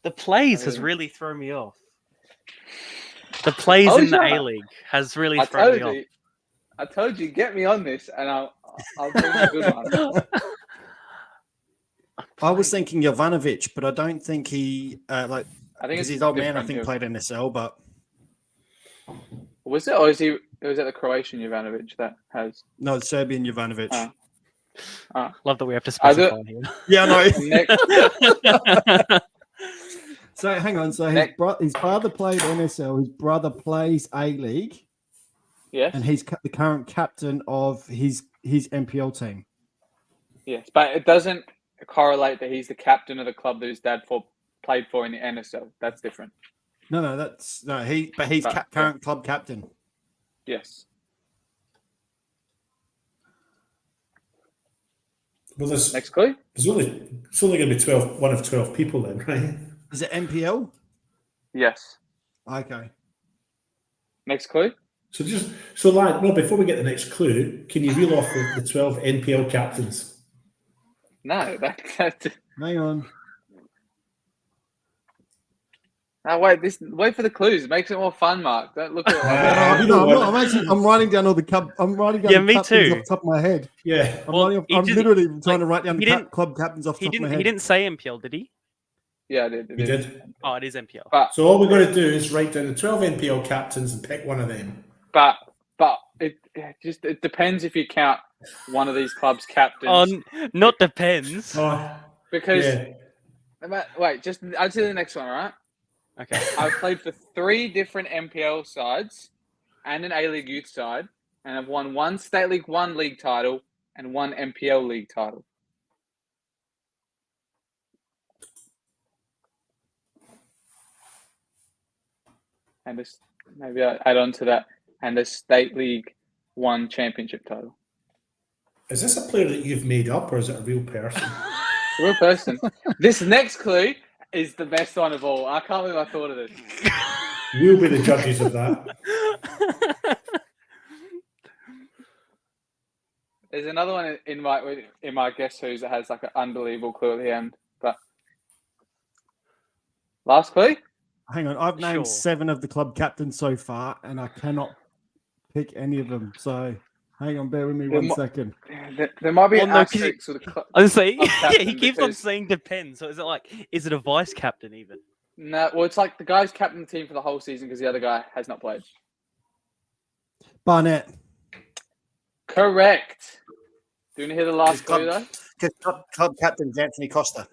The plays has really thrown me off. The plays told in the ya. A-League has really I thrown me told off. you, get me on this, and I'll bring a good one. I was thinking Jovanovic, but I don't think he I think because it's his old man I different, think played NSL, but Was it, or is he? Was it the Croatian Jovanovic that has? no, it's Serbian Jovanovic. Love that we have to I do- specify here. Yeah, no. Next, So hang on. So Next. his father played NSL. His brother plays A-League, yes, and he's the current captain of his NPL team. yes, but it doesn't correlate that he's the captain of the club that his dad played for in the NSL. That's different. No, he's current club captain. Yes. Well, Next clue. it's only going to be one of 12 people then, right? Is it NPL? Yes. Okay. Next clue. So lad, no, before we get the next clue, can you reel off the 12 NPL captains? No, that's. Hang on. No, wait for the clues. It makes it more fun, Mark. Don't look at it like I'm writing down all the club. I'm writing down Yeah, the me captains too. off the top of my head. Yeah. I'm literally trying to write down the club captains off the top of my head. He didn't say MPL, did he? Yeah, I did. You did. Oh, it is MPL. But So all we're going to do is write down the 12 NPL captains and pick one of them. but it depends if you count one of these clubs' captains. Not depends. Because Yeah. wait, I'll do the next one, all right? Okay. I've played for 3 different MPL sides and an A-League youth side, and I've won 1 State League 1 league title and 1 MPL league title. And this, maybe I add on to that, and the State League 1 championship title. Is this a player that you've made up or is it a real person? A real person. This next clue is the best one of all. I can't believe I thought of this. We'll be the judges of that. There's another one in my Guess Who's that has like an unbelievable clue at the end. But last clue? Hang on, I've named Sure. 7 of the club captains so far, and I cannot pick any of them. So hang on, bear with me one second. There might be Well, an no, 'cause asterisk with the I was saying, club yeah, he captain keeps on because- saying depends. So is it a vice captain even? No, well, it's like the guy's captain the team for the whole season because the other guy has not played. Barnett. Correct. Do you want to hear the last clue though? Because club captain's Anthony Costa.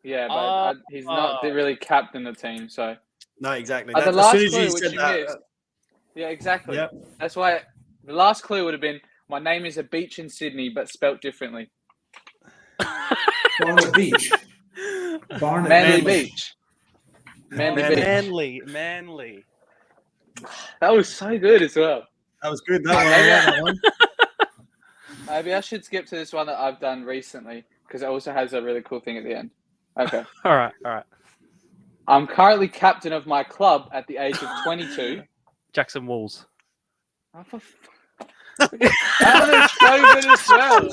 Yeah, but he's not really captain the team, so. No, exactly. The As last soon as clue, you which said you that, missed. Yeah, exactly. Yep. That's why the last clue would have been My name is a beach in Sydney, but spelt differently. Barnet Beach. Barnet Manly Beach. Beach. Manly Beach. Manly. That was so good as well. That was good. Maybe That one. Maybe I should skip to this one that I've done recently because it also has a really cool thing at the end. Okay. All right. I'm currently captain of my club at the age of 22. Jackson Walls. Oh, that was so good as well.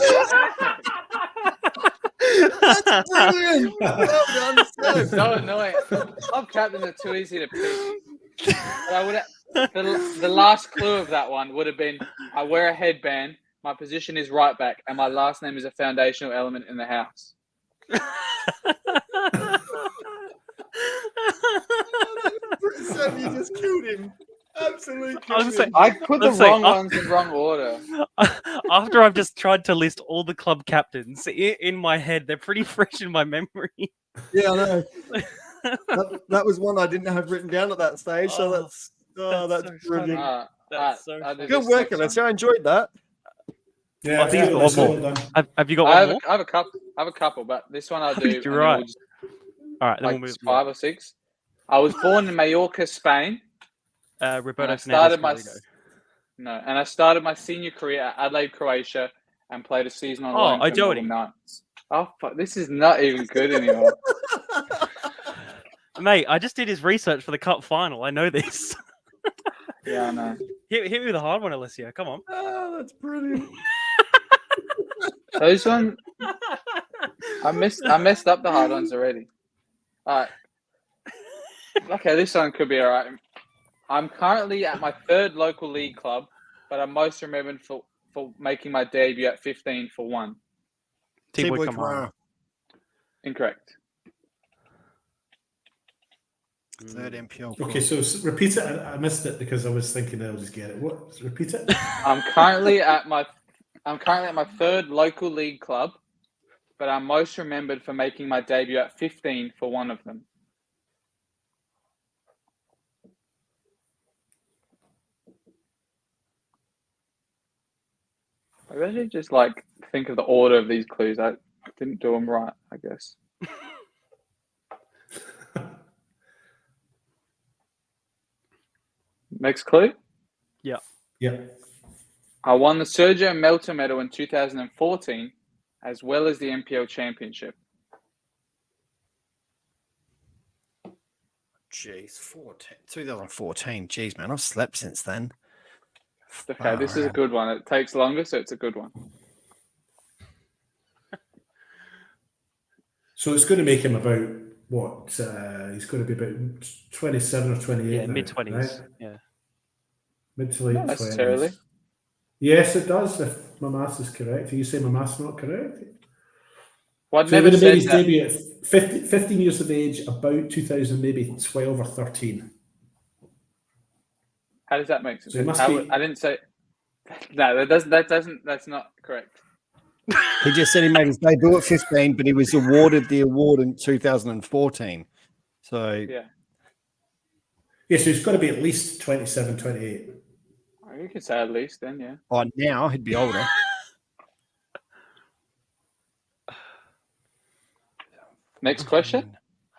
That's brilliant. Well done, That was sir. so annoying. Club captains are too easy to pick. But I would the last clue of that one would have been I wear a headband, my position is right back, and my last name is a foundational element in the house. Sam, you just killed him. Absolutely I was killed saying- him. I put the Let's say, wrong ones in wrong order. After I've just tried to list all the club captains in my head, they're pretty fresh in my memory. Yeah, I know. That was one I didn't have written down at that stage. So Oh, that's that's so brilliant. funny. That's so I'll do funny. Good this work, next Alessio. one. I enjoyed that. Yeah, I think yeah, it's that's one well done. Have you got I one have, more? I have a couple, but this one I'll do. and then Right. we'll just, All right, then like we'll move. 5 or 6. I was born in Mallorca, Spain. Roberto I Fernandez started my Garrido. I started my senior career at Adelaide, Croatia, and played a season on Oh, loan for O'Doherty. Melbourne Knights. Oh, fuck, this is not even good anymore. Mate, I just did his research for the cup final. I know this. Yeah, I know. Hit me with a hard one, Alessio. Come on. Oh, that's brilliant. Those one, I messed up the hard ones already. All right. Okay, this one could be all right. I'm currently at my 3rd local league club, but I'm most remembered for making my debut at 15 for 1. T-Boy T-Boy Kamara. Kamara. Incorrect. Third MPL. Okay, so repeat it. I missed it because I was thinking I'll just get it. What? Repeat it. I'm currently at my 3rd local league club, but I'm most remembered for making my debut at 15 for 1 of them. I really just think of the order of these clues. I didn't do them right, I guess. Next clue. Yeah. I won the Sergio Melter Medal in 2014, as well as the MPL Championship. Jeez, 2014. Jeez, man, I've slept since then. Okay, this is a good one. It takes longer, so it's a good one. So it's going to make him about what? He's going to be about 27 or 28. Yeah, now, mid-20s. right? Yeah. Mid to late Not 20s. necessarily. Yes, it does. If my maths is correct, are you saying my maths not correct? Well, I'd So he never would have made said his that. debut at 15 years of age, about 2000, maybe 12 or 13. How does that make sense? So it must How be- would- I didn't say. No, that's not correct. He just said he made his debut at 15, but he was awarded the award in 2014. So Yeah, Yeah, so he's got to be at least 27, 28. you could say at least then. Yeah. by now he'd be older. Next question.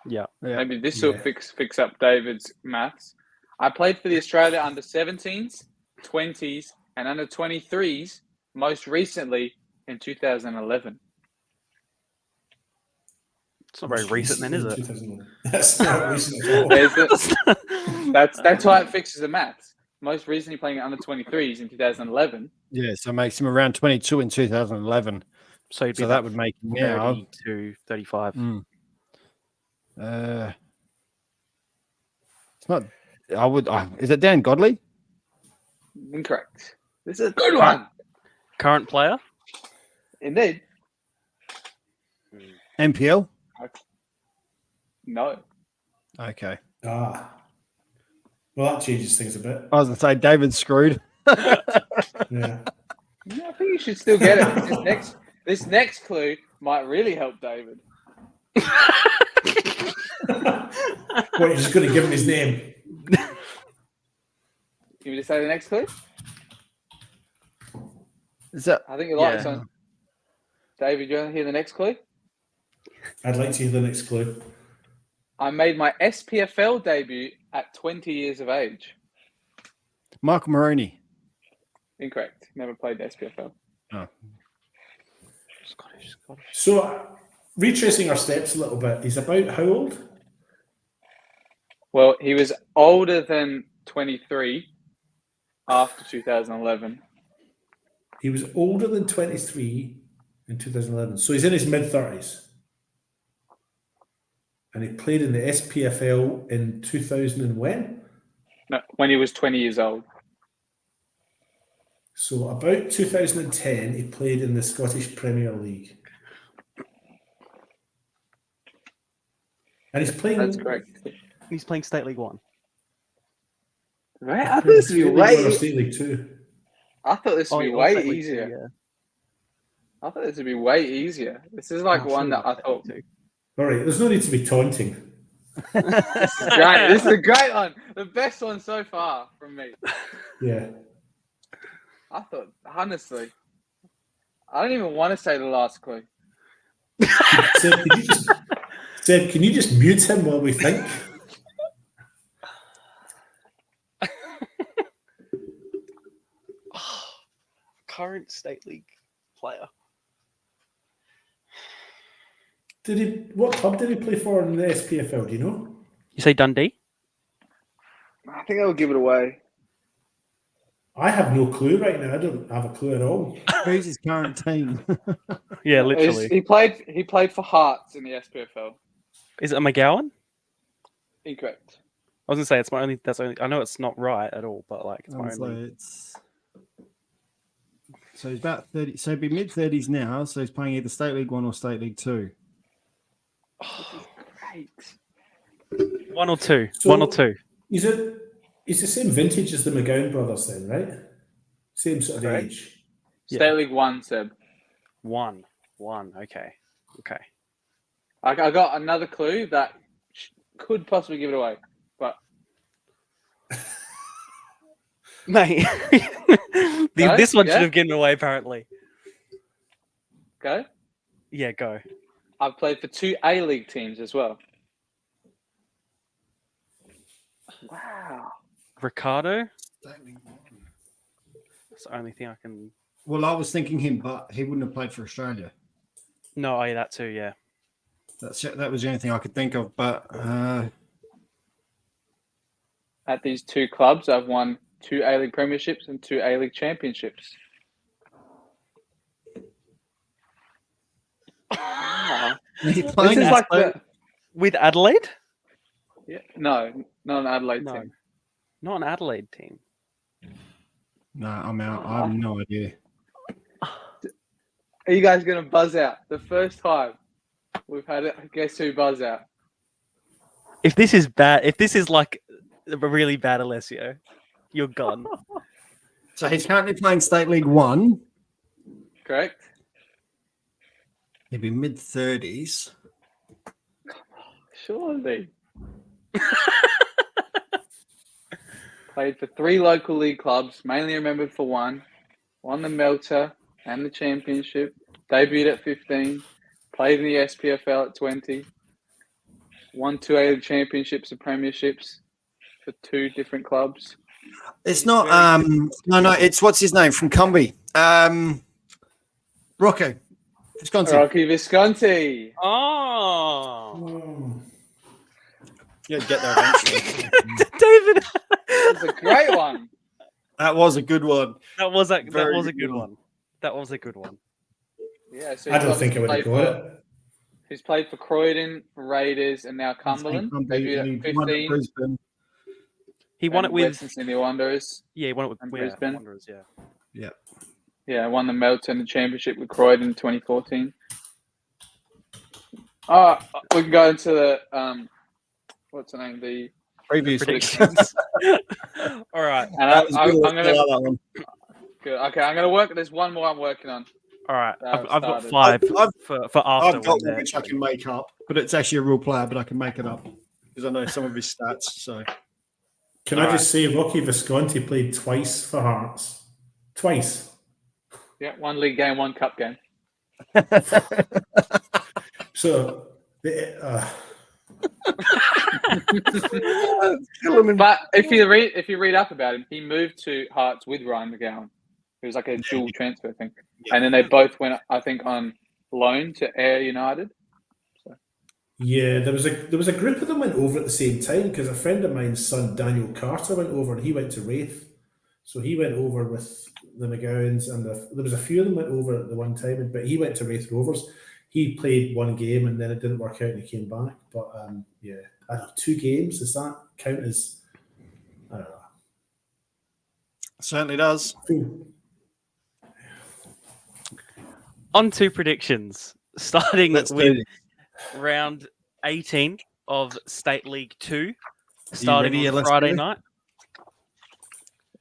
Yeah. Yeah. Maybe this will Yeah. fix up David's maths. I played for the Australia under 17s, 20s, and under 23s. Most recently in 2011. It's not very recent then, is it? 2000. That's not recent at all. There's the- that's why it fixes the maths. Most recently playing under 23s in 2011. Yeah, so it makes him around 22 in 2011. So, he'd be So that about would make him now. 32, 35. It's not. I would. Is it Dan Godley? Incorrect. This is a good one. Current player? Indeed. MPL. No. Okay. Well, that changes things a bit. I was gonna say David's screwed. Yeah. Yeah, I think you should still get it. This next clue might really help David. What, you're just going to give him his name? Can we just say the next clue? Is that? I think you like Yeah. some. David, you want to hear the next clue? I'd like to hear the next clue. I made my SPFL debut at 20 years of age. Michael Maroney. Incorrect. Never played SPFL. Oh. Scottish. So, retracing our steps a little bit, he's about how old? Well, he was older than 23 after 2011. He was older than 23 in 2011. So he's in his mid-30s. And he played in the SPFL in 2000 and when? No, when he was 20 years old. So about 2010, he played in the Scottish Premier League. And he's playing... That's correct. He's playing State League 1. Right? I thought this would be way. State League 2. I thought this would be Oh, way State League easier. 2, yeah. I thought this would be way easier. This is like one that I thought. All right, there's no need to be taunting. Great. This is a great one. The best one so far from me. Yeah. I thought, honestly, I don't even want to say the last clue. Seb, can you just mute him while we think? Current State League player. What club did he play for in the SPFL? Do you know? You say Dundee? I think I will give it away. I have no clue right now. I don't have a clue at all. Who's his current team? Yeah, literally. He played for Hearts in the SPFL. Is it a McGowan? Incorrect. I was gonna say it's my only. That's only. I know it's not right at all, but like it's my only. So he's about 30. So he'd be mid-30s now. So he's playing either State League 1 or State League 2. Great. One or two. So- One or two. He's the same vintage as the McGowan brothers then, right? Same sort of Correct. age. Yeah. State League 1, Seb. One. Okay. I got another clue that could possibly give it away, but Mate, Go? this one Yeah? should have given away. Apparently. go. Yeah, go. I've played for 2 A-League teams as well. Wow. Ricardo. That's the only thing I can. Well, I was thinking him, but he wouldn't have played for Australia. No, yeah, that too. Yeah. That was the only thing I could think of. But At these 2 clubs, I've won 2 A-League premierships and 2 A-League championships. Wow. he's This playing is like the... With Adelaide? Yeah, no, not an Adelaide No, team. not an Adelaide team. No, I'm out. I have no idea. Are you guys going to buzz out? The first time we've had it, guess who buzz out? If this is bad, if this is like a really bad Alessio, you're gone. So he's currently playing State League 1. Correct? He'd be mid-30s. Surely. Played for 3 local league clubs, mainly remembered for 1. Won the Melter and the championship. Debuted at 15. Played in the SPFL at 20. Won 2 A-League championships and premierships for 2 different clubs. It's not. No. It's what's his name from Cumbie. Rocco. Visconti. Rocky Visconti. Oh, Yeah, get there eventually. David. That's a great one. That was a good one. That was a Very good good one. That was a good one. Yeah, so I don't think I would have got it. He's played for Croydon, for Raiders, and now Cumberland. Debuted at 15. Brisbane. He won it with Western Sydney Wanderers. he won it with and yeah, Brisbane. Wanderers, yeah. Yeah, won the Melton and the championship with Croydon in 2014. Oh, we can go into the what's the name? The Previous Predictions. All right. and That was I'm good. gonna I like that one. good. Okay, I'm gonna work. There's one more I'm working on. All right. That I've got started. 5 I've- for after. I've got when one which I can make up, but it's actually a real player, but I can make it up because I know some of his stats. So Can I just say Rocky Visconti played twice for Hearts? Twice. Yeah, 1 league game, 1 cup game. So, But if you read up about him, he moved to Hearts with Ryan McGowan. It was like a dual transfer thing, and then they both went, I think, on loan to Ayr United. yeah, there was a group of them went over at the same time because a friend of mine's son Daniel Carter went over and he went to Wraith, so he went over with the McGowans and there was a few of them went over at the one time, but he went to Wraith Rovers. He played 1 game and then it didn't work out and he came back. But yeah, I don't know, 2 games, does that count as? I don't know. Certainly does. On to predictions, starting Let's with do it. round 18 of State League 2, ready? starting Yeah, on let's Friday do it. night.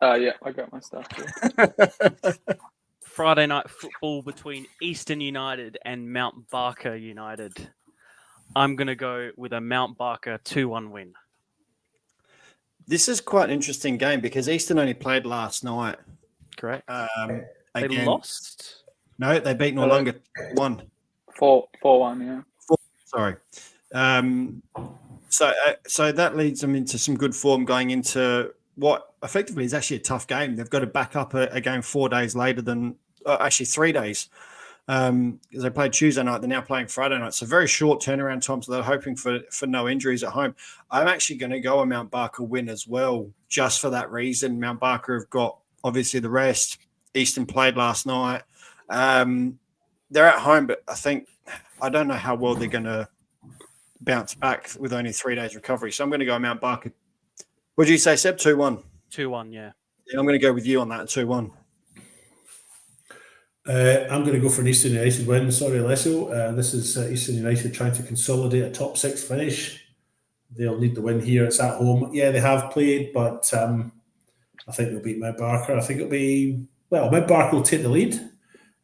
Yeah, I got my stuff here. Friday night football between Eastern United and Mount Barker United. I'm going to go with a Mount Barker 2-1 win. This is quite an interesting game because Eastern only played last night. Correct. They They lost. No, they beat Noarlunga 1. 4-1, yeah. Sorry. So that leads them into some good form going into what effectively is actually a tough game. They've got to back up a game 4 days later than actually 3 days because they played Tuesday night. They're now playing Friday night. So very short turnaround time. So they're hoping for no injuries at home. I'm actually going to go a Mount Barker win as well, just for that reason. Mount Barker have got obviously the rest. Eastern played last night. They're at home, but I don't know how well they're going to bounce back with only 3 days recovery. So I'm going to go Mount Barker. What did you say, Seb? 2-1? 2-1, yeah. Yeah, I'm going to go with you on that, 2-1. I'm going to go for an Eastern United win. Sorry, Alessio. This is Eastern United trying to consolidate a top 6 finish. They'll need the win here. It's at home. Yeah, they have played, but I think they'll beat Mount Barker. I think it'll be, Mount Barker will take the lead,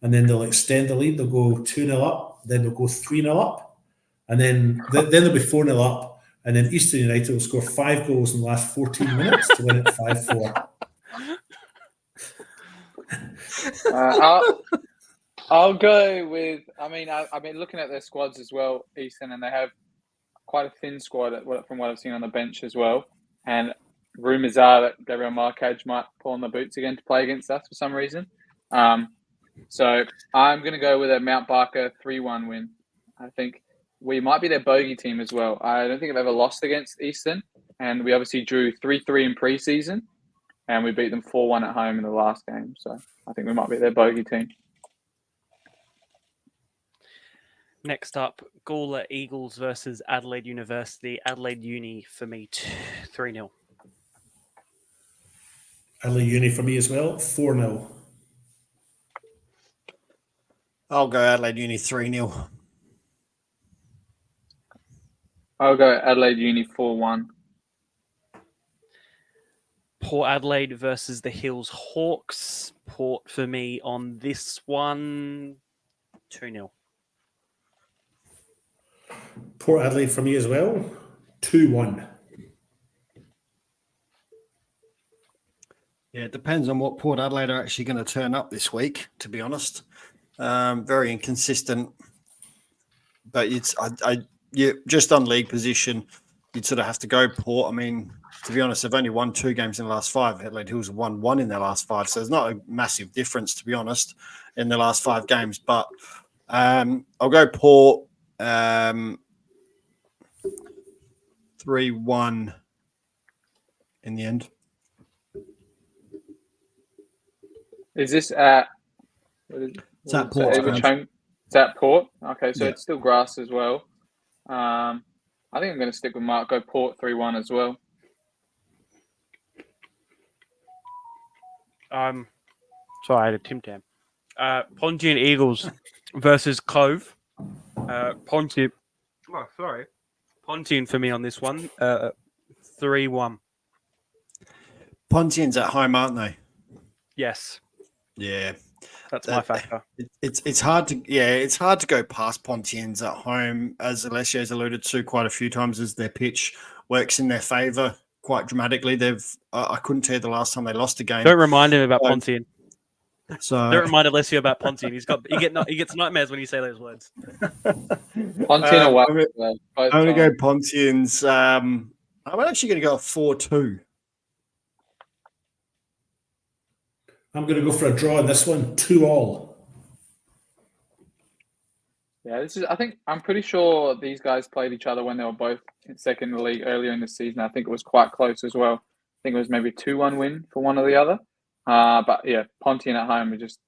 and then they'll extend the lead. They'll go 2-0 up, then they'll go 3-0 up, and then they'll be 4-0 up, and then Eastern United will score 5 goals in the last 14 minutes to win it 5-4. I'll go with. I've been looking at their squads as well, Eastern, and they have quite a thin squad from what I've seen on the bench as well. And rumours are that Gabriel Marcage might pull on the boots again to play against us for some reason. So I'm going to go with a Mount Barker 3-1 win. I think we might be their bogey team as well. I don't think I've ever lost against Eastern, and we obviously drew 3-3 in pre-season, and we beat them 4-1 at home in the last game. So I think we might be their bogey team. Next up, Gawler Eagles versus Adelaide University. Adelaide Uni for me, 3-0. Adelaide Uni for me as well, 4-0. I'll go Adelaide Uni 3-0. I'll go Adelaide Uni 4-1. Port Adelaide versus the Hills Hawks. Port for me on this one, 2-0. Port Adelaide for me as well, 2-1. Yeah, it depends on what Port Adelaide are actually going to turn up this week, to be honest. Very inconsistent. But just on league position, you'd sort of have to go Port. I mean, to be honest, they've only won 2 games in the last 5. Adelaide Hills have won 1 in their last 5. So there's not a massive difference, to be honest, in the last 5 games. But I'll go Port 3-1 in the end. Is this at? It's at Port. It's at Port. Okay, so Yeah. it's still grass as well. I think I'm going to stick with Mark. Go Port 3-1 as well. Sorry, I had a Tim Tam. Pontian Eagles versus Cove. Pontian for me on this one. 3-1. Pontian's at home, aren't they? Yes, Yeah. that's my factor. It's hard to go past Pontians at home, as Alessio's alluded to quite a few times, as their pitch works in their favour quite dramatically. I couldn't tell you the last time they lost a game. Don't remind him about Pontian. So Don't remind Alessio about Pontian. He gets nightmares when you say those words. Pontian or I'm both going to fine. go Pontians. I'm actually going to go 4-2. I'm going to go for a draw in this one, 2-2. Yeah, I'm pretty sure these guys played each other when they were both in second in the league earlier in the season. I think it was quite close as well. I think it was maybe 2-1 win for one or the other. But yeah, Pontian at home are just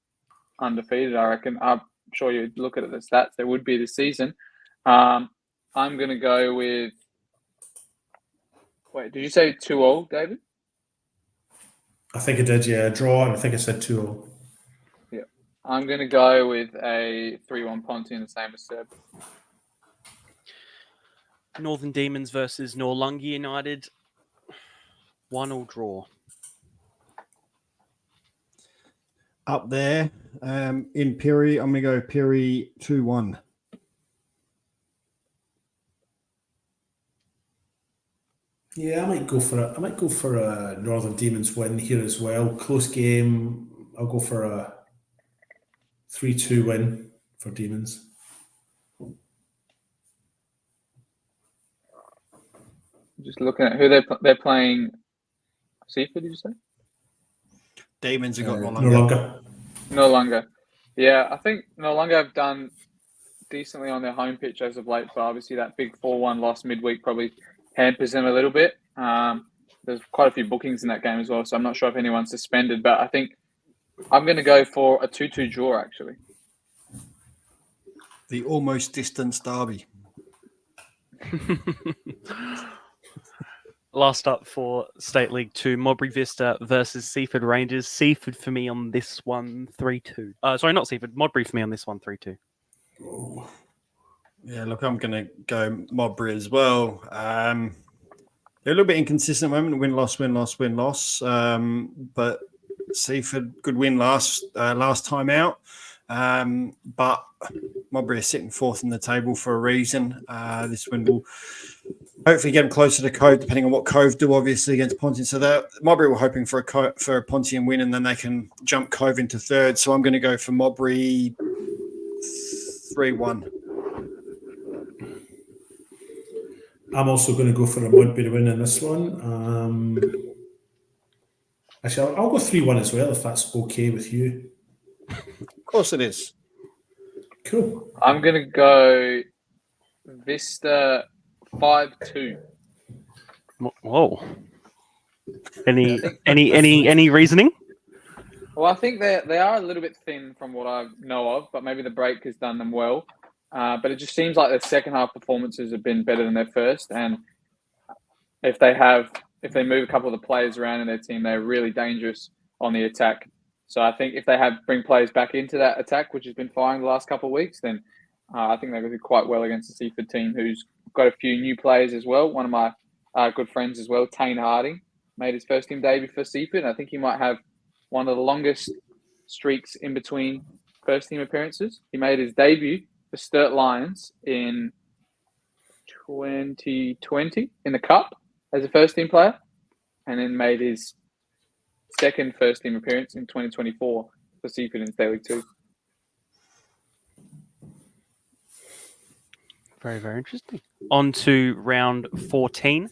undefeated, I reckon. I'm sure you'd look at the stats, there would be this season. I'm going to go with... Wait, did you say 2-2, David? I think I did, yeah. A draw, and I think I said 2-0. Yeah. I'm going to go with a 3-1 Pontian, the same as Seb. Northern Demons versus Norlunga United. 1-1 draw. Up there in Piri, I'm going to go Piri 2-1. Yeah, I might go for a Northern Demons win here as well. Close game. I'll go for a 3-2 win for Demons. Just looking at who they're playing. Seaford, did you say? Demons have got No Norlunga. longer. No longer. Yeah, I think no longer have done decently on their home pitch as of late, but obviously that big 4-1 loss midweek probably hampers them a little bit. There's quite a few bookings in that game as well, so I'm not sure if anyone's suspended, but I think I'm going to go for a 2-2 draw, actually. The almost distant derby. Last up for State League 2, Modbury Vista versus Seaford Rangers. Seaford for me on this one, 3-2. Sorry, not Seaford. Modbury for me on this one, 3-2. Oh. Yeah, look, I'm going to go Modbury as well. They're a little bit inconsistent at the moment. Win-loss, win-loss, win-loss. But Seaford, good win last time out. But Modbury are sitting fourth in the table for a reason. This win will hopefully get them closer to Cove, depending on what Cove do, obviously, against Pontian. So Modbury were hoping for a Pontian win, and then they can jump Cove into third. So I'm going to go for Modbury 3-1. I'm also going to go for a Modbury win in this one. Actually, I'll go 3-1 as well, if that's okay with you. Of course it is. Cool. I'm going to go Vista 5-2. Whoa. Any reasoning? Well, I think they are a little bit thin from what I know of, but maybe the break has done them well. But it just seems like their second half performances have been better than their first. And if they move a couple of the players around in their team, they're really dangerous on the attack. So I think if they bring players back into that attack, which has been firing the last couple of weeks, then I think they're going to do quite well against the Seaford team, who's got a few new players as well. One of my good friends as well, Tane Harding, made his first team debut for Seaford. And I think he might have one of the longest streaks in between first team appearances. He made his debut for Sturt Lions in 2020 in the Cup as a first team player, and then made his second first team appearance in 2024 for Seaford in State League 2. Very, very interesting. On to round 14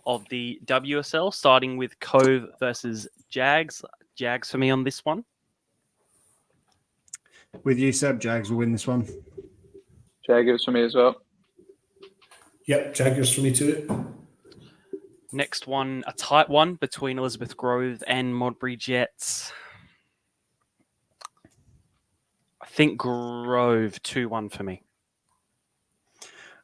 of the WSL, starting with Cove versus Jags. Jags for me on this one. With you, Seb, Jags will win this one. Jaggers for me as well. Yep, Jaggers for me too. Next one, a tight one between Elizabeth Grove and Modbury Jets. I think Grove 2-1 for me.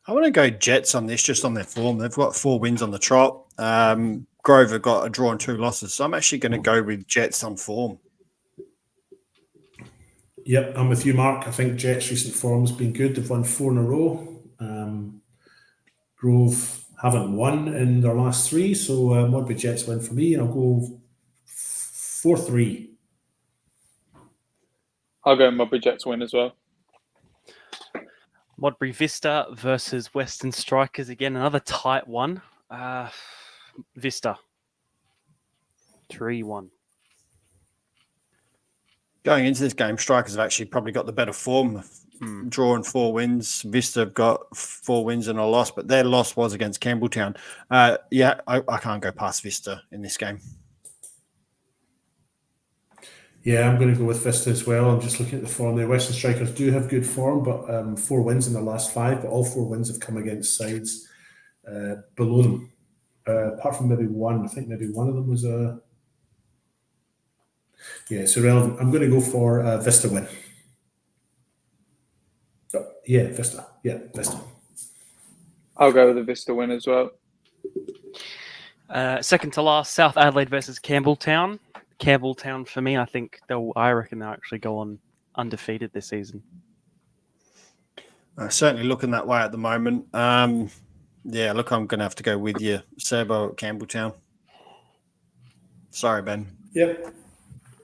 I want to go Jets on this, just on their form. They've got 4 wins on the trot. Grove have got a draw and 2 losses. So I'm actually going to go with Jets on form. Yep, I'm with you, Mark. I think Jets' recent form has been good. They've won 4 in a row. Grove haven't won in their last 3, so Modbury Jets win for me, and I'll go 4-3. I'll go Modbury Jets win as well. Modbury Vista versus Western Strikers. Again, another tight one. Vista 3-1. Going into this game, Strikers have actually probably got the better form, drawing 4 wins. Vista have got 4 wins and a loss, but their loss was against Campbelltown. I can't go past Vista in this game. Yeah, I'm going to go with Vista as well. I'm just looking at the form. The Western Strikers do have good form, but 4 wins in their last 5, but all 4 wins have come against sides below them. Apart from maybe one. I think maybe one of them was a... Yeah, it's irrelevant. I'm going to go for Vista win. Yeah, Vista. Yeah, Vista. I'll go with the Vista win as well. Second to last, South Adelaide versus Campbelltown. Campbelltown for me, I reckon they'll actually go on undefeated this season. Certainly looking that way at the moment. Yeah, look, I'm going to have to go with you, Sebo at Campbelltown. Sorry, Ben. Yep.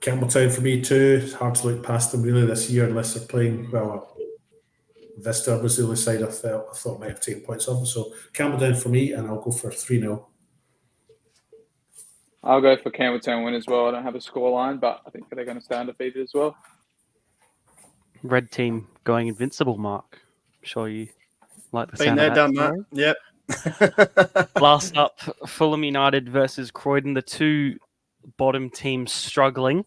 Campbelltown for me too. It's hard to look past them really this year unless they're playing well. Vista was the only side I thought might have taken points off. So Campbelltown for me, and I'll go for 3-0. I'll go for Campbelltown win as well. I don't have a scoreline, but I think they're going to stay undefeated as well. Red team going invincible, Mark. I'm sure you like the Been sound there, of done story. that. Yep. Last up, Fulham United versus Croydon, the 2 bottom teams struggling.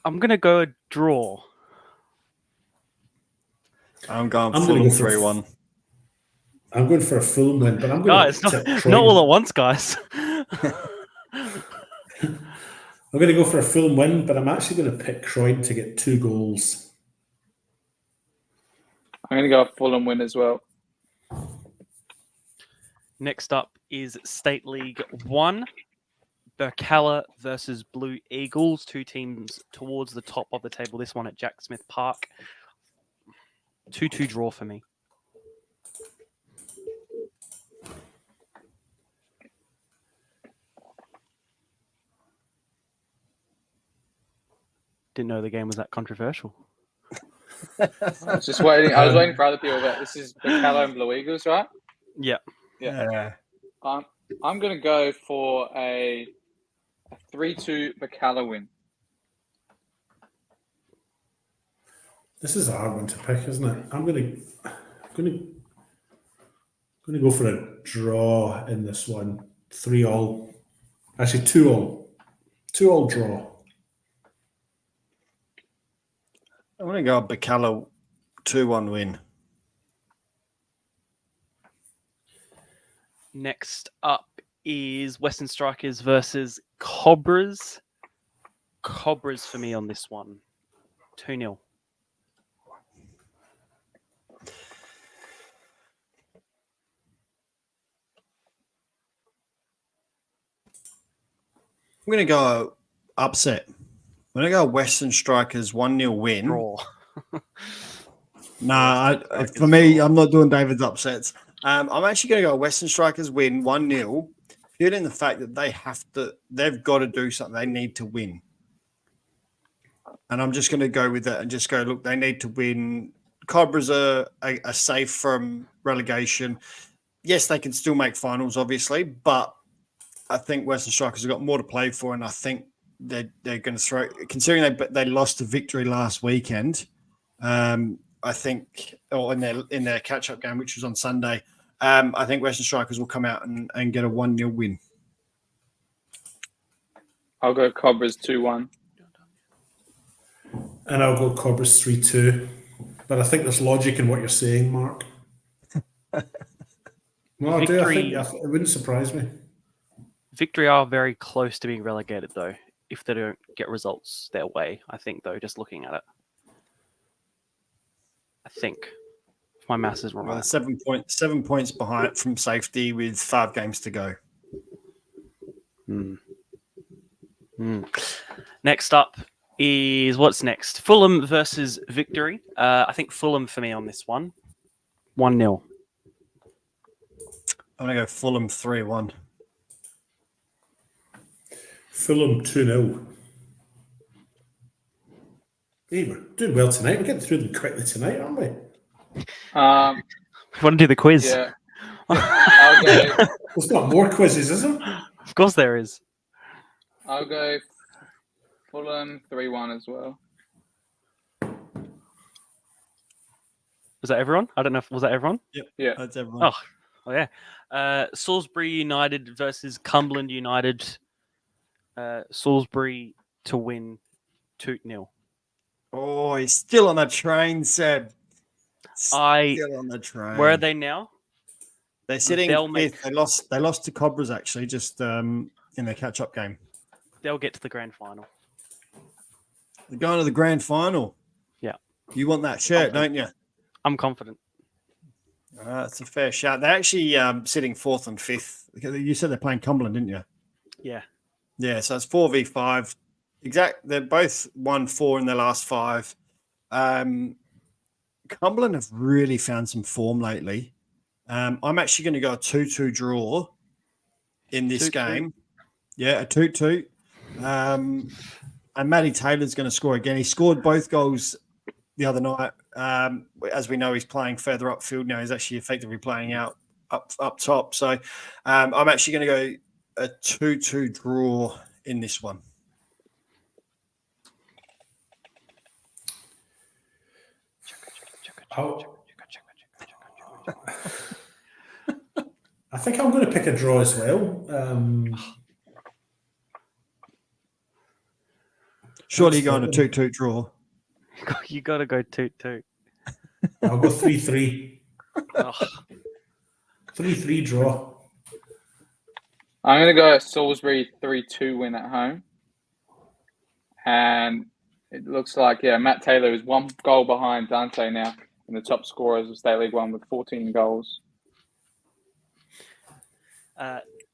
I'm going to go a draw. I'm going I'm Fulham gonna go for 3-1. I'm going for a Fulham win, but I'm going Guys, not all at once, guys. I'm going to go for a Fulham win, but I'm actually going to pick Croydon to get 2 goals. I'm going to go Fulham win as well. Next up is State League 1. Burkalla versus Blue Eagles, 2 teams towards the top of the table. This one at Jack Smith Park. 2-2 draw for me. Didn't know the game was that controversial. I was just waiting. I was waiting for other people, but this is Burkalla and Blue Eagles, right? Yeah. I'm going to go for a 3-2 Burkalla win. This is a hard one to pick, isn't it? I'm going to go for a draw in this one. 3-3. Actually, 2-2. 2-2 draw. I'm going to go Burkalla 2-1 win. Next up is Western Strikers versus Cobras. Cobras for me on this one. 2-0. I'm going to go upset. I'm going to go Western Strikers 1-0 win. Draw. For me, I'm not doing David's upsets. I'm actually going to go Western Strikers win 1-0, purely the fact that they've got to do something. They need to win. And I'm just going to go with that and just go, look, they need to win. Cobras are safe from relegation. Yes, they can still make finals, obviously, but I think Western Strikers have got more to play for, and I think they're going to throw, considering they lost to Victory last weekend. I think, or in their catch-up game, which was on Sunday, I think Western Strikers will come out and get a 1-0 win. I'll go Cobras 2-1. And I'll go Cobras 3-2. But I think there's logic in what you're saying, Mark. No, I do. I think it wouldn't surprise me. Victory are very close to being relegated, though, if they don't get results their way, I think, though, just looking at it. I think. If my maths is right. Well, 7 points behind from safety with 5 games to go. Next up is what's next? Fulham versus Victory. I think Fulham for me on this one. 1-0. I'm going to go Fulham 3-1. Fulham 2-0. Hey, we're doing well tonight. We're getting through them quickly tonight, aren't we? We want to do the quiz. Yeah. I'll go. There's not more quizzes, is there? Of course there is. I'll go Fulham 3-1 as well. Was that everyone? I don't know if was that everyone. Yeah. That's everyone. Oh yeah. Salisbury United versus Cumberland United. Salisbury to win 2-0. Oh, he's still on the train, Seb. Still I- on the train. Where are they now? They're sitting They'll fifth. They lost to Cobras actually, just in their catch-up game. They'll get to the grand final. They're going to the grand final. Yeah. You want that shirt, don't you? I'm confident. That's a fair shout. They're actually sitting fourth and fifth. You said they're playing Cumberland, didn't you? Yeah. Yeah, so it's 4v5. They're both won 4 in their last 5. Cumberland have really found some form lately. I'm actually going to go a 2-2 draw in this 2-2. game. Yeah, a 2-2. And Matty Taylor's going to score again. He scored both goals the other night. As we know, he's playing further upfield now. He's actually effectively playing out up top. So I'm actually going to go a 2-2 draw in this one. I think I'm going to pick a draw as well. Surely you're going a 2-2 draw. You got to go 2-2. I'll go 3-3. Oh, 3-3 draw. I'm going to go Salisbury 3-2 win at home. And it looks like, Matt Taylor is 1 goal behind Dante now in the top scorers of State League 1 with 14 goals.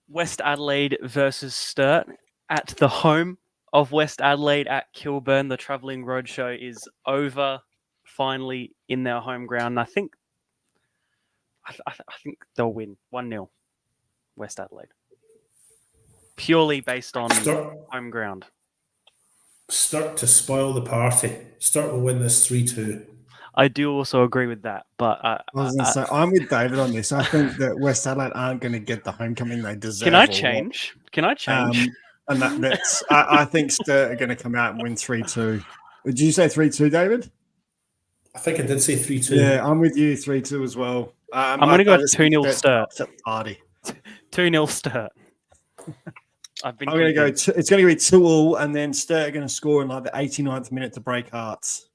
West Adelaide versus Sturt at the home of West Adelaide at Kilburn. The travelling roadshow is over, finally in their home ground. I think they'll win 1-0 West Adelaide. Purely based on home ground. Sturt to spoil the party. Sturt will win this 3-2. I do also agree with that, but I was going to say, I'm with David on this. I think that West Adelaide aren't going to get the homecoming they deserve. Can I change? And that's I think Sturt are going to come out and win 3-2. Did you say 3-2, David? I think I did say 3-2. Yeah, I'm with you, 3-2 as well. I'm going to go 2-0 Sturt. 2-0 Sturt. I'm going to go. It's going to be 2-2, and then Sturt are going to score in like the 89th minute to break hearts.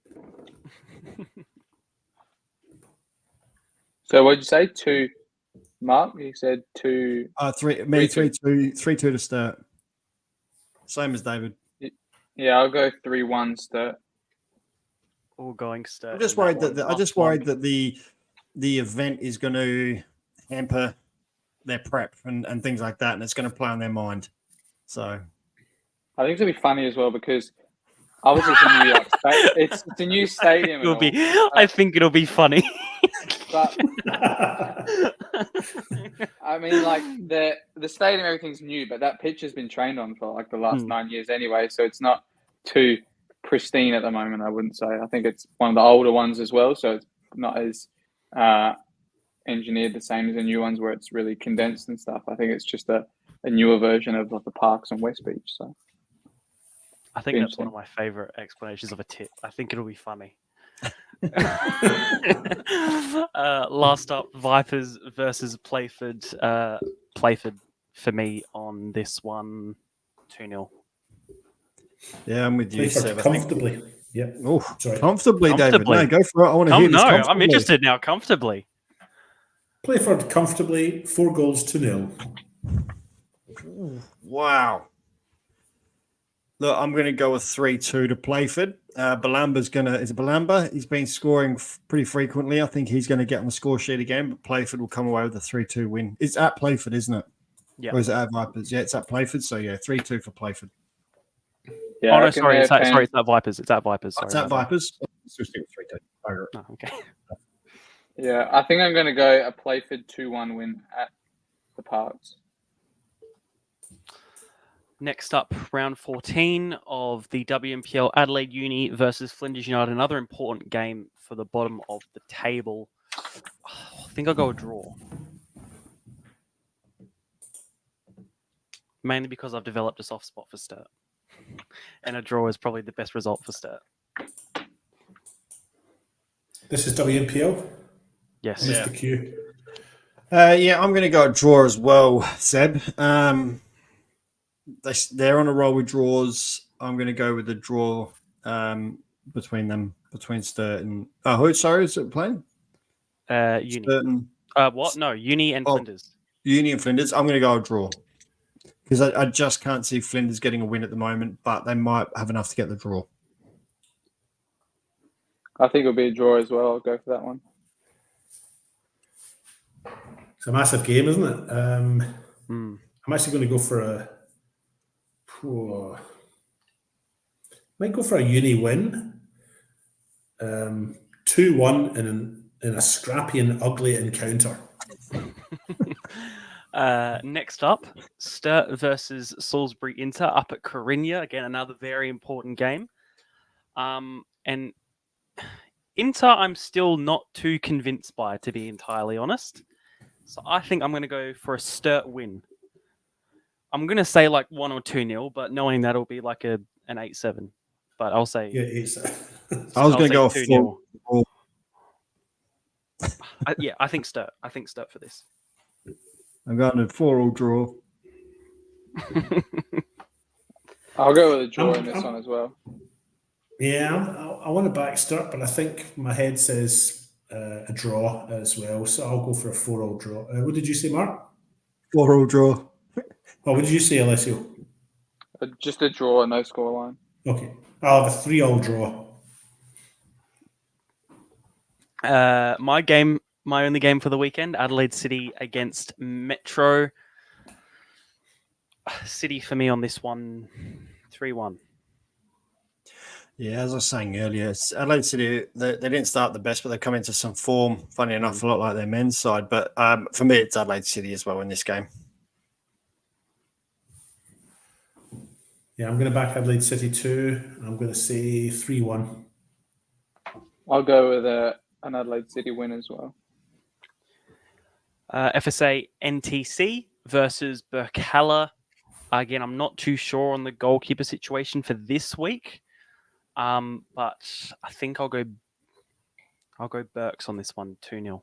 So what did you say? 2, Mark? You said 2. 3-2 to Sturt. Same as David. Yeah, I'll go 3-1 Sturt. All going Sturt. I'm just worried that the event is going to hamper their prep and things like that, and it's going to play on their mind. So I think it's going to be funny as well because obviously it's a new stadium. I think it'll be funny. But I mean, like the stadium, everything's new, but that pitch has been trained on for like the last 9 years anyway, so it's not too pristine at the moment. I wouldn't say. I think it's one of the older ones as well, so it's not as engineered the same as the new ones where it's really condensed and stuff. I think it's just a newer version of like the parks on West Beach. So I think that's one of my favorite explanations of a tip. I think it'll be funny. Last up, Vipers versus Playford. Playford for me on this one, 2-0. Yeah, I'm with you, Seb. Comfortably. Yeah. Oh, comfortably, David. No, go for it. I want to hear this. No, I'm interested now. Comfortably. Playford comfortably, 4 goals to 0. Wow. Look, I'm going to go with 3-2 to Playford. Balamba's going to... Is it Balamba? He's been scoring pretty frequently. I think he's going to get on the score sheet again, but Playford will come away with a 3-2 win. It's at Playford, isn't it? Yeah. Or is it at Vipers? Yeah, it's at Playford. So, yeah, 3-2 for Playford. Yeah, oh, no, sorry. It's at Vipers. It's at Vipers. Sorry, it's at Vipers. Let's just do 3-2. Oh, okay. Yeah, I think I'm going to go a Playford 2-1 win at the Parks. Next up, round 14 of the WMPL, Adelaide Uni versus Flinders United. Another important game for the bottom of the table. I think I'll go a draw. Mainly because I've developed a soft spot for Sturt. And a draw is probably the best result for Sturt. This is WNPL. Yes. Mr. Q. Yeah, I'm going to go a draw as well, Seb. They're on a roll with draws. I'm going to go with the draw between Sturt and sorry, is it playing? Uni. Sturton, What? No, Uni and Flinders. Uni and Flinders. I'm going to go a draw because I just can't see Flinders getting a win at the moment, but they might have enough to get the draw. I think it'll be a draw as well. I'll go for that one. It's a massive game, isn't it? I'm actually going to go for might go for a Uni win. 2-1 in a scrappy and ugly encounter. Next up, Sturt versus Salisbury Inter up at Corinna. Again, another very important game. And Inter, I'm still not too convinced by, to be entirely honest. So I think I'm going to go for a Sturt win. I'm going to say like 1 or 2-0, but knowing that it'll be like an 8-7. But I'll say... Yeah, 8-7. I was going to go 2-0. 4. I think Sturt. I think Sturt for this. I'm going to 4-all draw. I'll go with a draw in this one as well. Yeah, I want to back Sturt, but I think my head says a draw as well. So I'll go for a 4-all draw. What did you say, Mark? 4-all draw. Oh, what did you say, Alessio? Just a draw, no scoreline. Okay. I'll have a 3-all draw. My only game for the weekend, Adelaide City against Metro. City for me on this one, 3-1. Yeah, as I was saying earlier, Adelaide City, they didn't start the best, but they've come into some form. Funny enough, a lot like their men's side. But for me, it's Adelaide City as well in this game. Yeah, I'm going to back Adelaide City too. I'm going to say 3-1. I'll go with an Adelaide City win as well. FSA NTC versus Burkalla. Again, I'm not too sure on the goalkeeper situation for this week, but I think I'll go Burks on this one, 2-0.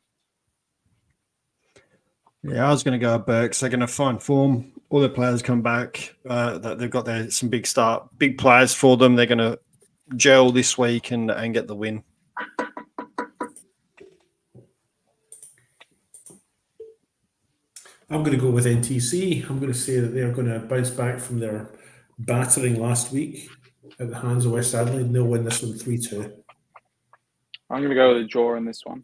Yeah, I was going to go Burks. They're going to find form. All their players come back. They've got some big players for them. They're going to gel this week and get the win. I'm going to go with NTC. I'm going to say that they're going to bounce back from their battering last week at the hands of West Adelaide, and they'll win this one 3-2. I'm going to go with a draw in this one.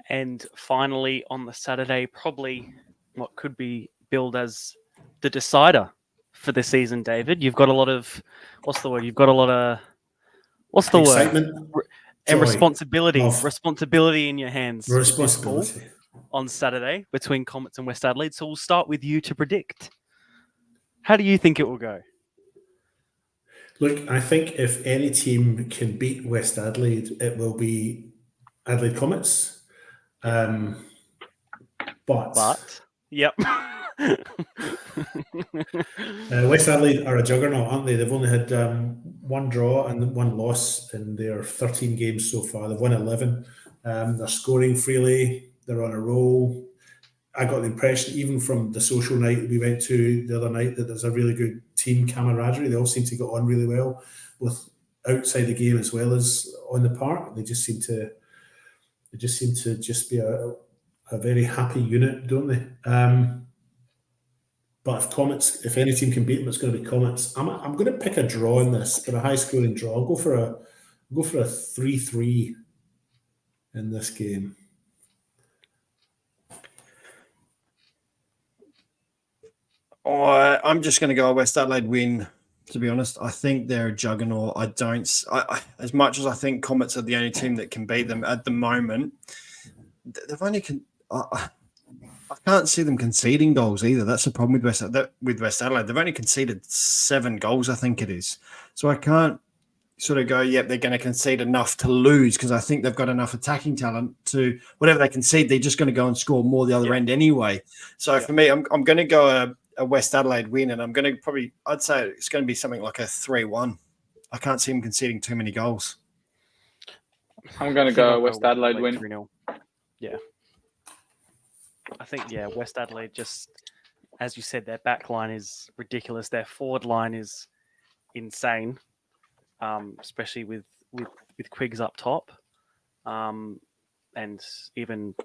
And finally, on the Saturday, probably what could be billed as the decider for the season, David. You've got a lot of, what's the word? You've got a lot of, what's the Excitement, word? And joy, responsibility. love. Responsibility in your hands. Responsibility. On Saturday between Comets and West Adelaide. So we'll start with you to predict. How do you think it will go? Look, I think if any team can beat West Adelaide, it will be Adelaide Comets. But yep. West Adelaide are a juggernaut, aren't they? They've only had one draw and one loss in their 13 games so far. They've won 11. They're scoring freely. They're on a roll. I got the impression, even from the social night we went to the other night, that there's a really good team camaraderie. They all seem to get on really well, both outside the game as well as on the park. They just seem to be a very happy unit, don't they? But if any team can beat them, it's going to be Comets. I'm going to pick a draw in this, but a high-scoring draw. I'll go for a 3-3 in this game. I'm just going to go a West Adelaide win, to be honest. I think they're a juggernaut. I as much as I think Comets are the only team that can beat them at the moment, I can't see them conceding goals either. That's the problem with West Adelaide. They've only conceded 7 goals, I think it is. So I can't sort of go, yep, they're going to concede enough to lose, because I think they've got enough attacking talent to, whatever they concede, they're just going to go and score more the other end anyway. So for me, I'm going to go a West Adelaide win, and I'd say it's going to be something like a 3-1. I can't see him conceding too many goals. I'm going to I think I'll go West Adelaide win. 3-0. Yeah. I think, West Adelaide just, as you said, their back line is ridiculous. Their forward line is insane, especially with Quiggs up top. And even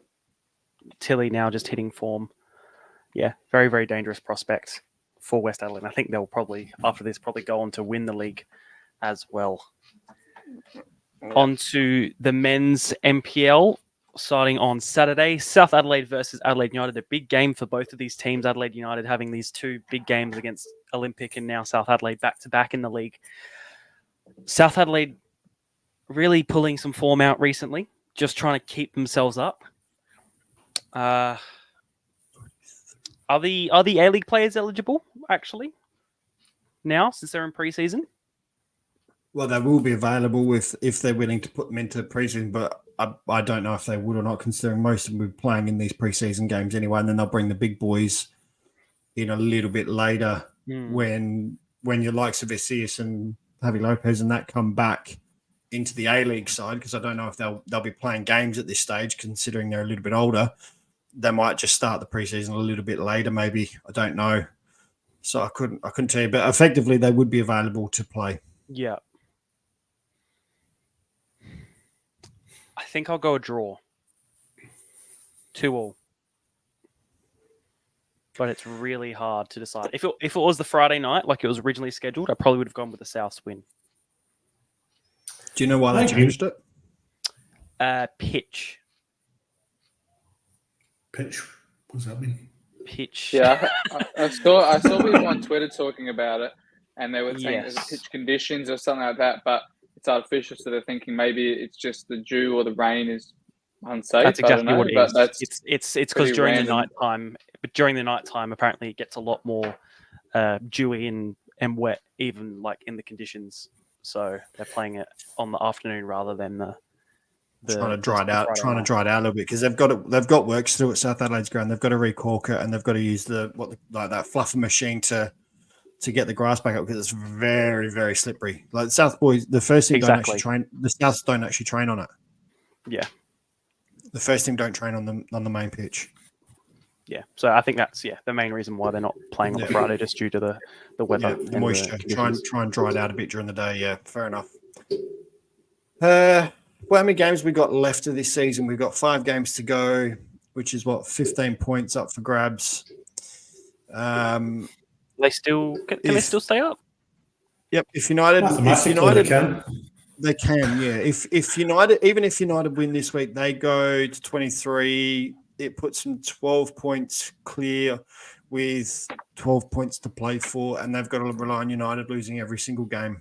Tilly now just hitting form. Yeah, very, very dangerous prospect for West Adelaide. I think they'll probably, after this, go on to win the league as well. On to the men's MPL, starting on Saturday. South Adelaide versus Adelaide United, a big game for both of these teams. Adelaide United having these two big games against Olympic and now South Adelaide back-to-back in the league. South Adelaide really pulling some form out recently, just trying to keep themselves up. Are the A-League players eligible, actually, now, since they're in pre-season? Well, they will be available if they're willing to put them into pre-season, but I don't know if they would or not, considering most of them will be playing in these pre-season games anyway, and then they'll bring the big boys in a little bit later when your likes of Isias and Javi Lopez and that come back into the A-League side, because I don't know if they'll be playing games at this stage, considering they're a little bit older. They might just start the preseason a little bit later, maybe. I don't know. So I couldn't tell you, but effectively they would be available to play. Yeah. I think I'll go a draw. 2-2. But it's really hard to decide. If it was the Friday night, like it was originally scheduled, I probably would have gone with the Souths win. Do you know why they changed it? Pitch. Pitch? What does that mean? Pitch. Yeah, I saw people on Twitter talking about it, and they were saying there's pitch conditions or something like that, but it's artificial, so they're thinking maybe it's just the dew or the rain is unsafe. That's exactly what it is. But it's because during the nighttime, apparently it gets a lot more dewy and wet, even like in the conditions. So they're playing it on the afternoon rather than the trying to dry it out a little bit, because they've got work to do at South Adelaide's ground. They've got to recork it, and they've got to use that fluffer machine to get the grass back up, because it's very, very slippery. Like the South boys, the first team don't actually train. The Souths don't actually train on it. Yeah, the first team don't train on the main pitch. Yeah, so I think that's the main reason why they're not playing on the Friday, just due to the weather, the moisture. Try and dry it out a bit during the day. Yeah, fair enough. Well, how many games we got left of this season? We've got 5 games to go, which is 15 points up for grabs. Can they still stay up? Yep. If United can. They can, yeah. If United win this week, they go to 23. It puts them 12 points clear with 12 points to play for, and they've got to rely on United losing every single game.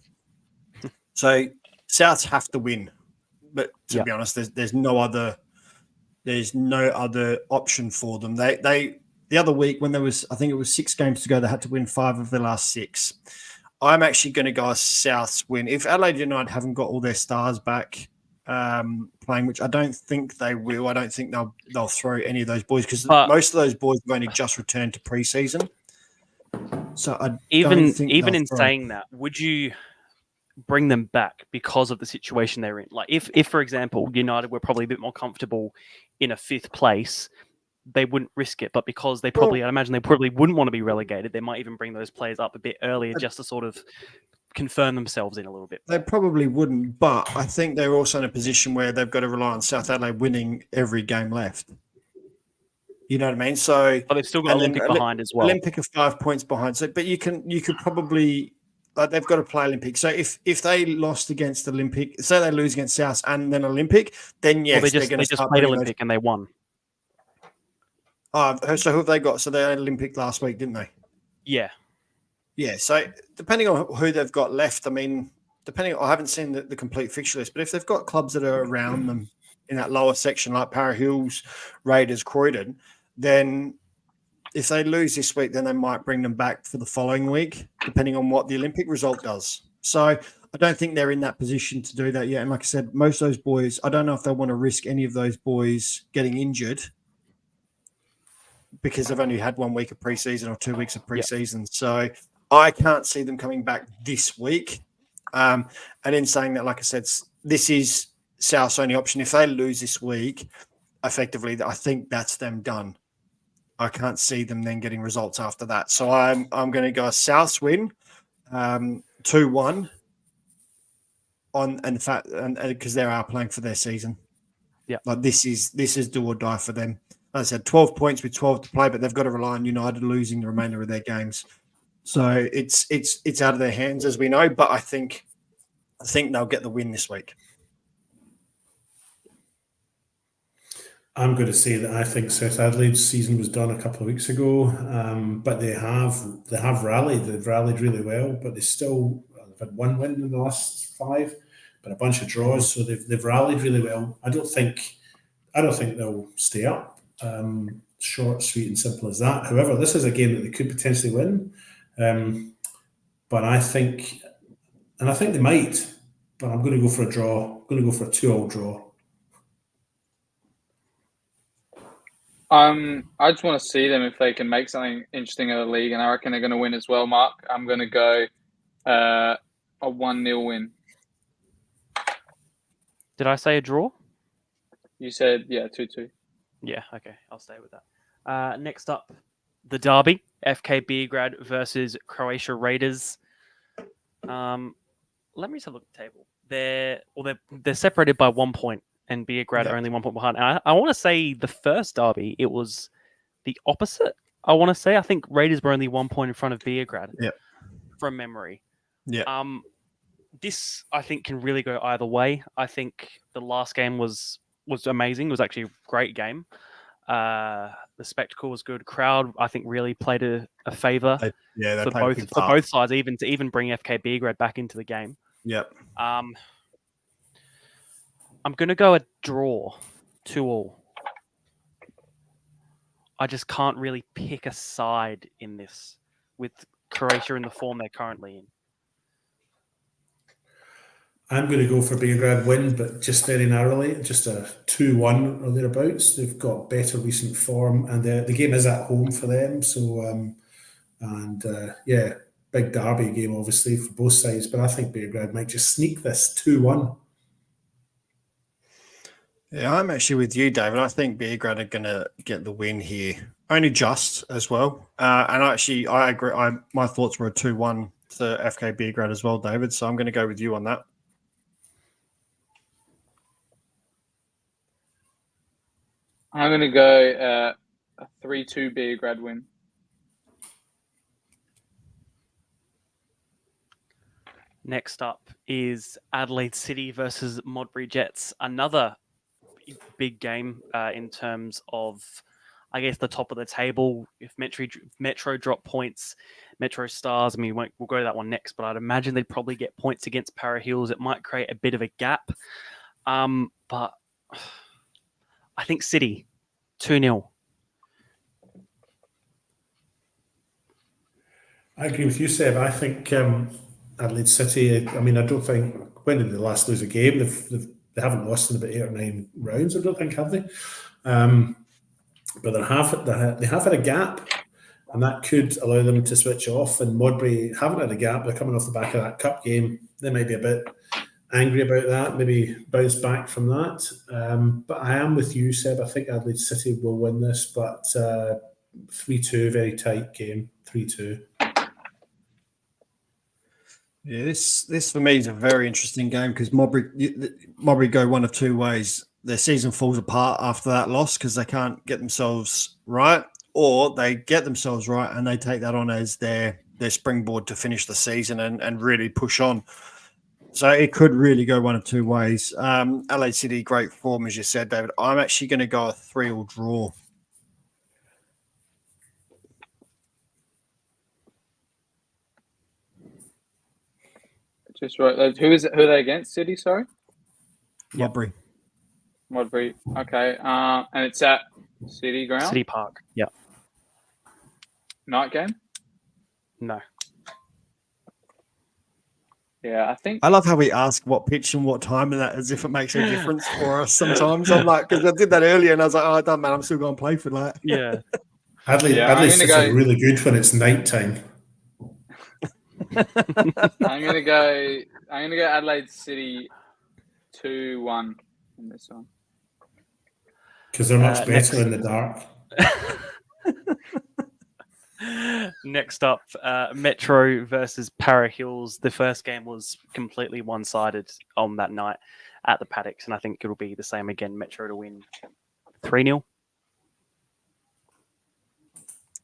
So Souths have to win. But to be honest, there's no other option for them. They the other week when there was, I think it was 6 games to go, they had to win 5 of their last 6. I'm actually going to go Souths win. If Adelaide United haven't got all their stars back playing, which I don't think they will, I don't think they'll throw any of those boys, because most of those boys have only just returned to preseason. So even in saying that, would you bring them back because of the situation they're in? Like if for example, United were probably a bit more comfortable in a 5th place, they wouldn't risk it. But because I'd imagine they probably wouldn't want to be relegated, they might even bring those players up a bit earlier just to sort of confirm themselves in a little bit. They probably wouldn't, but I think they're also in a position where they've got to rely on South Adelaide winning every game left. You know what I mean? So they've still got Olympic behind as well. Olympic are 5 points behind. So, but you could probably, they've got to play Olympic. So if they lost against Olympic, say they lose against South and then Olympic, then yes, they just played Olympic and they won. So who have they got? So they had Olympic last week, didn't they? Yeah. Yeah. So depending on who they've got left, I mean, I haven't seen the complete fixture list, but if they've got clubs that are around them in that lower section, like Para Hills, Raiders, Croydon, then if they lose this week, then they might bring them back for the following week, depending on what the Olympic result does. So I don't think they're in that position to do that yet. And like I said, most of those boys, I don't know if they want to risk any of those boys getting injured because they've only had 1 week of preseason or 2 weeks of preseason. So I can't see them coming back this week. And in saying that, like I said, this is South's only option. If they lose this week, effectively, I think that's them done. I can't see them then getting results after that. So I'm going to go South's win, 2-1 and because they are playing for their season. Yeah, like this is do or die for them. As I said, 12 points with 12 to play, but they've got to rely on United losing the remainder of their games. So it's out of their hands, as we know. But I think they'll get the win this week. I'm going to say that I think South Adelaide's season was done a couple of weeks ago, but they have rallied. They've rallied really well, but they've had 1 win in the last 5, but a bunch of draws. So they've rallied really well. I don't think they'll stay up. Short, sweet, and simple as that. However, this is a game that they could potentially win, but I think they might. But I'm going to go for a draw. I'm going to go for a 2-2 draw. I just want to see them if they can make something interesting of the league, and I reckon they're going to win as well, Mark. I'm going to go a 1-0 win. Did I say a draw? You said, 2-2. Yeah, okay, I'll stay with that. Next up, the derby, FK Beograd versus Croatia Raiders. Let me just have a look at the table. They're separated by 1 point, and Beograd are only 1 point behind. And I want to say the first derby, it was the opposite. I think Raiders were only 1 point in front of Beograd. Yeah, from memory. Yeah. This I think can really go either way. I think the last game was amazing. It was actually a great game. The spectacle was good. Crowd, I think, really played a favour for both sides, even to bring FK Beograd back into the game. Yep. I'm going to go a draw, 2-2. I just can't really pick a side in this with Croatia in the form they're currently in. I'm going to go for Beograd win, but just very narrowly, just a 2-1 or thereabouts. They've got better recent form, and the game is at home for them. So, big derby game, obviously, for both sides. But I think Beograd might just sneak this 2-1. Yeah, I'm actually with you, David. I think Beograd are going to get the win here, only just as well. And actually, I agree. My thoughts were a 2-1 to FK Beograd as well, David. So I'm going to go with you on that. I'm going to go a 3-2 Beograd win. Next up is Adelaide City versus Modbury Jets. Another big game in terms of, I guess, the top of the table. If Metro drop points, Metro Stars, I mean, we'll go to that one next, but I'd imagine they'd probably get points against Para Hills. It might create a bit of a gap. But I think City, 2-0. I agree with you, Seb. I think Adelaide City, I mean, I don't think, when did they last lose a game? They haven't lost in about 8 or 9 rounds, I don't think, have they? But they have had a gap, and that could allow them to switch off. And Modbury haven't had a gap. They're coming off the back of that cup game. They might be a bit angry about that, maybe bounce back from that. But I am with you, Seb. I think Adelaide City will win this, but 3-2, very tight game, 3-2. Yeah, this for me is a very interesting game because Modbury go one of two ways. Their season falls apart after that loss because they can't get themselves right, or they get themselves right and they take that on as their springboard to finish the season and really push on. So it could really go one of two ways. LA City, great form, as you said, David. I'm actually going to go a 3-3 draw. Just right. Who are they against? City, sorry? Modbury. Modbury. Okay. And it's at City Ground? City Park. Yeah. Night game? No. Yeah, I think. I love how we ask what pitch and what time and that as if it makes a difference for us sometimes. I'm like, because I did that earlier and I was like, oh, it doesn't matter. I'm still going to play for that. Yeah. Adelaide City are really good when it's night time. I'm gonna go Adelaide City 2-1 in this one. Because they're much better in the dark. Next up, Metro versus Para Hills. The first game was completely one-sided on that night at the Paddocks, and I think it'll be the same again. Metro to win 3-0.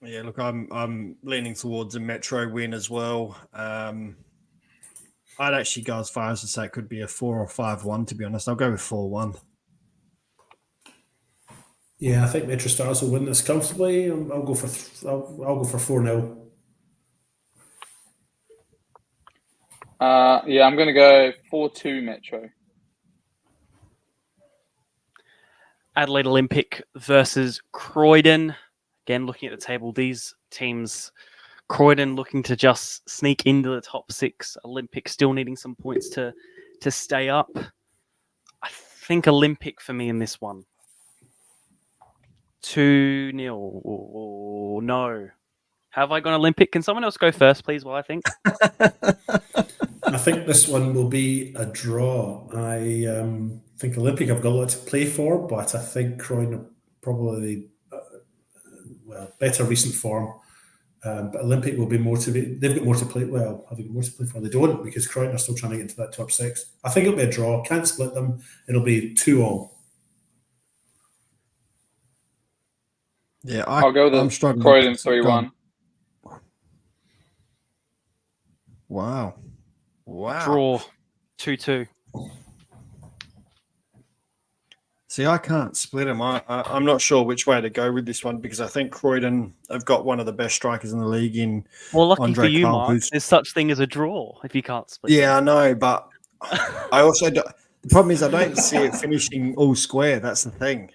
Yeah, look, I'm leaning towards a Metro win as well. I'd actually go as far as to say it could be a 4 or 5-1. To be honest, I'll go with 4-1. Yeah, I think Metro Stars will win this comfortably. I'll go for 4-0. I'm going to go 4-2 Metro. Adelaide Olympic versus Croydon. Again, looking at the table, these teams, Croydon looking to just sneak into the top 6. Olympic still needing some points to stay up. I think Olympic for me in this one. 2-0. Oh, no. Have I gone Olympic? Can someone else go first, please, while I think? I think this one will be a draw. I think Olympic have got a lot to play for, but I think Croydon are probably better recent form. But Olympic will be more to be. They've got more to play. Well, have they got more to play for? They don't, because Croydon are still trying to get into that top 6. I think it'll be a draw. Can't split them. It'll be 2-2. Yeah, I'll go with Croydon 3-1. Wow. Draw 2-2. See, I can't split them. I'm not sure which way to go with this one, because I think Croydon have got one of the best strikers in the league in lucky Andre for you, Carl, Mark, there's such thing as a draw if you can't split. Yeah, I know, but I also the problem is I don't see it finishing all square. That's the thing.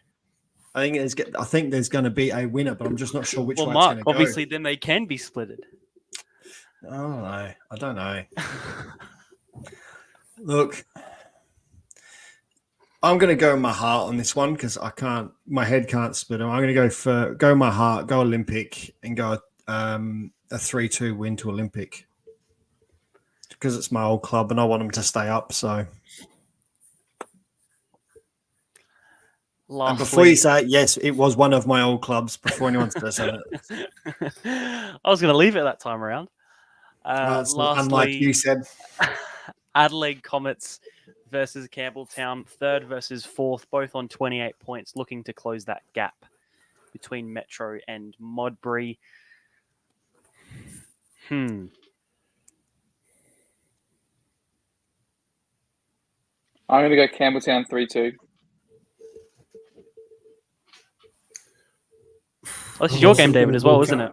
I think there's going to be a winner, but I'm just not sure which way Mark, it's going to go. obviously, then they can be splitted. I don't know. Look, I'm going to go with my heart on this one, because my head can't split them. I'm going to go my heart, go Olympic, and go a 3-2 win to Olympic, because it's my old club and I want them to stay up. So, and before you say it, yes, it was one of my old clubs. Before anyone says it, I was going to leave it that time around. Lastly, unlike you said, Adelaide Comets versus Campbelltown, 3rd versus 4th, both on 28 points, looking to close that gap between Metro and Modbury. I'm going to go Campbelltown 3-2. This is your game, David, as well, isn't it?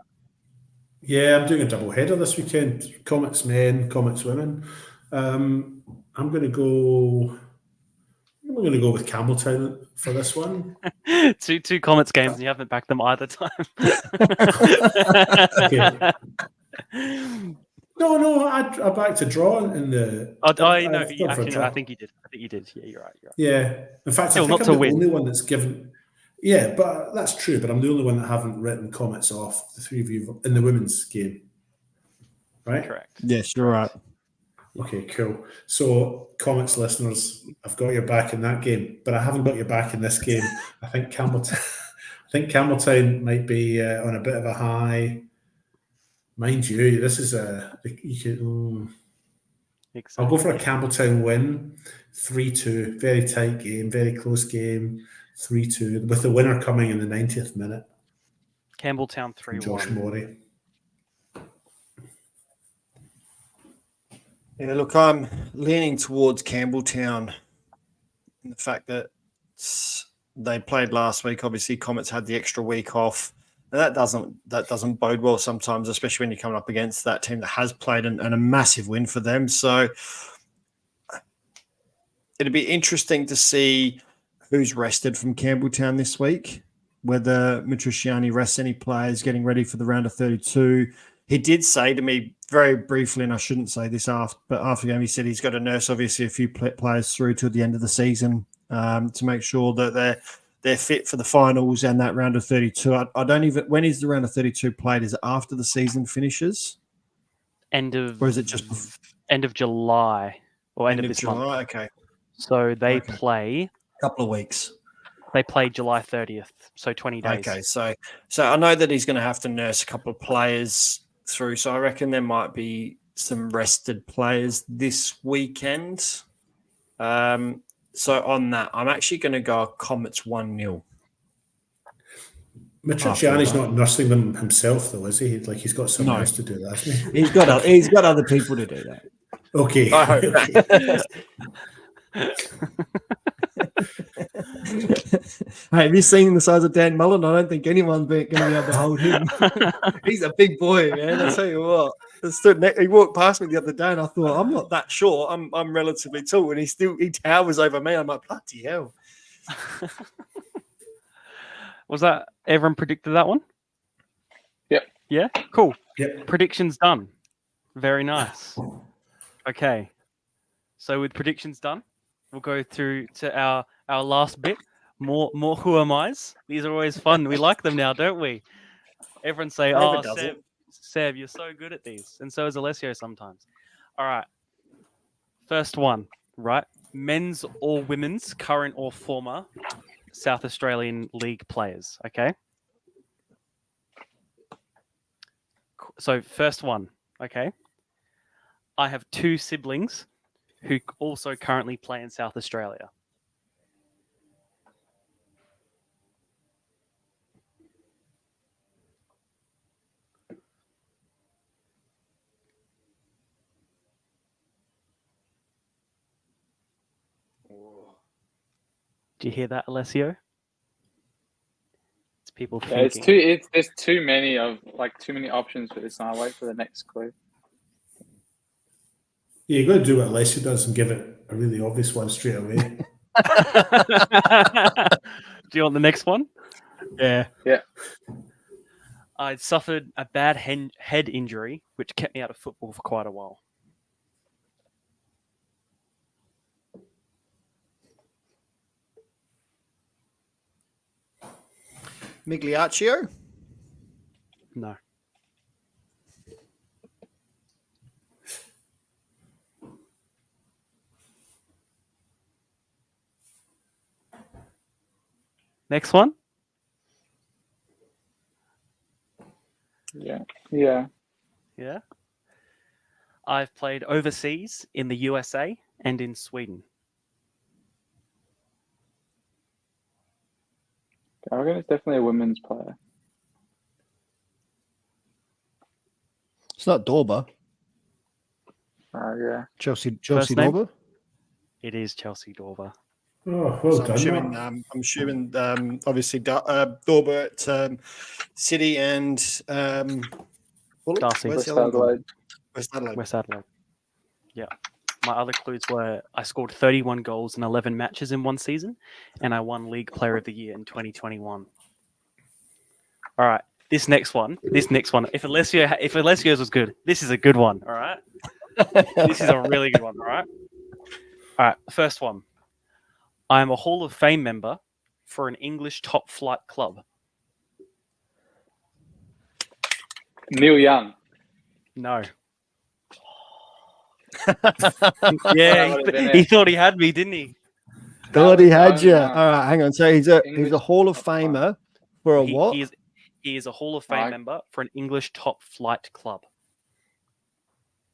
Yeah, I'm doing a double header this weekend. Comets men, Comets women. I'm going to go with Campbelltown for this one. two Comets games, and you haven't backed them either time. Okay. No, I backed a draw in the. I think you did. Yeah, you're right. Yeah, in fact, I think I'm the only one that's given. Yeah, but that's true. But I'm the only one that haven't written Comets off. The 3 of you in the women's game, right? Correct. Yes, you're right. Okay, cool. So, Comets listeners, I've got your back in that game, but I haven't got your back in this game. I think Campbelltown might be on a bit of a high. Mind you, this is I'll go for a Campbelltown win, 3-2. Very tight game, very close game, 3-2, with the winner coming in the 90th minute. Campbelltown 3-1. Josh Morey. Yeah, look, I'm leaning towards Campbelltown. The fact that they played last week, obviously Comets had the extra week off. And that doesn't bode well sometimes, especially when you're coming up against that team that has played and a massive win for them. So it'd be interesting to see who's rested from Campbelltown this week, whether Mitriciani rests any players getting ready for the round of 32. He did say to me very briefly, and I shouldn't say this after the game, he said he's got to nurse obviously a few players through to the end of the season to make sure that they're fit for the finals and that round of 32. I don't even. When is the round of 32 played? Is it after the season finishes, End of or is it just end of July or end of this July? month? Okay, So they Okay. play. couple of weeks. They play July 30th, so 20 days. Okay, so I know that he's going to have to nurse a couple of players through. So I reckon there might be some rested players this weekend. So on that, I'm actually going to go Comets 1-0. Matriciani's not nursing them himself, though, is he? Like he's got someone No. else to do that, hasn't he? He's got other people to do that. Okay. I hope. Hey, have you seen the size of Dan Mullen? I don't think anyone's going to be able to hold him. He's a big boy, man. I tell you what. He walked past me the other day, and I thought, I'm not that short. I'm relatively tall, and he towers over me. I'm like, bloody hell. Was that everyone predicted that one? Yep. Yeah. Cool. Yep. Predictions done. Very nice. Okay. So with predictions done, we'll go through to our last bit. More who am I's. These are always fun. We like them now, don't we? Everyone say, David does Seb, you're so good at these. And so is Alessio sometimes. All right. First one, right? Men's or women's, current or former South Australian League players. Okay. So first one, okay. I have 2 siblings who also currently play in South Australia. Do you hear that, Alessio? It's people Yeah, thinking. there's too many options for this. And I'll wait for the next clue. Yeah, you got to do what Alessio does and give it a really obvious one straight away. Do you want the next one? Yeah. Yeah. I suffered a bad head injury, which kept me out of football for quite a while. Migliaccio? No. Next one? Yeah. Yeah. I've played overseas in the USA and in Sweden. I reckon it's definitely a women's player. It's not Dorber. Oh, yeah. Chelsea First name? Dorber. It is Chelsea Dorber. Oh, well So done. I'm assuming obviously Dorber at City and Darcy. where's the other one? West Adelaide. West Adelaide. West Adelaide. Yeah. My other clues were I scored 31 goals in 11 matches in one season, and I won League Player of the Year in 2021. All right. This next one. If Alessio's was good, this is a good one. All right. This is a really good one. All right. All right. First one. I am a Hall of Fame member for an English top flight club. Neil Young. No. Yeah, he thought he had me, didn't he? Thought he had you. No. All right, hang on. So he's a English Hall of top flight. Famer for a He- what? He is a Hall of Fame Right. member for an English top flight club.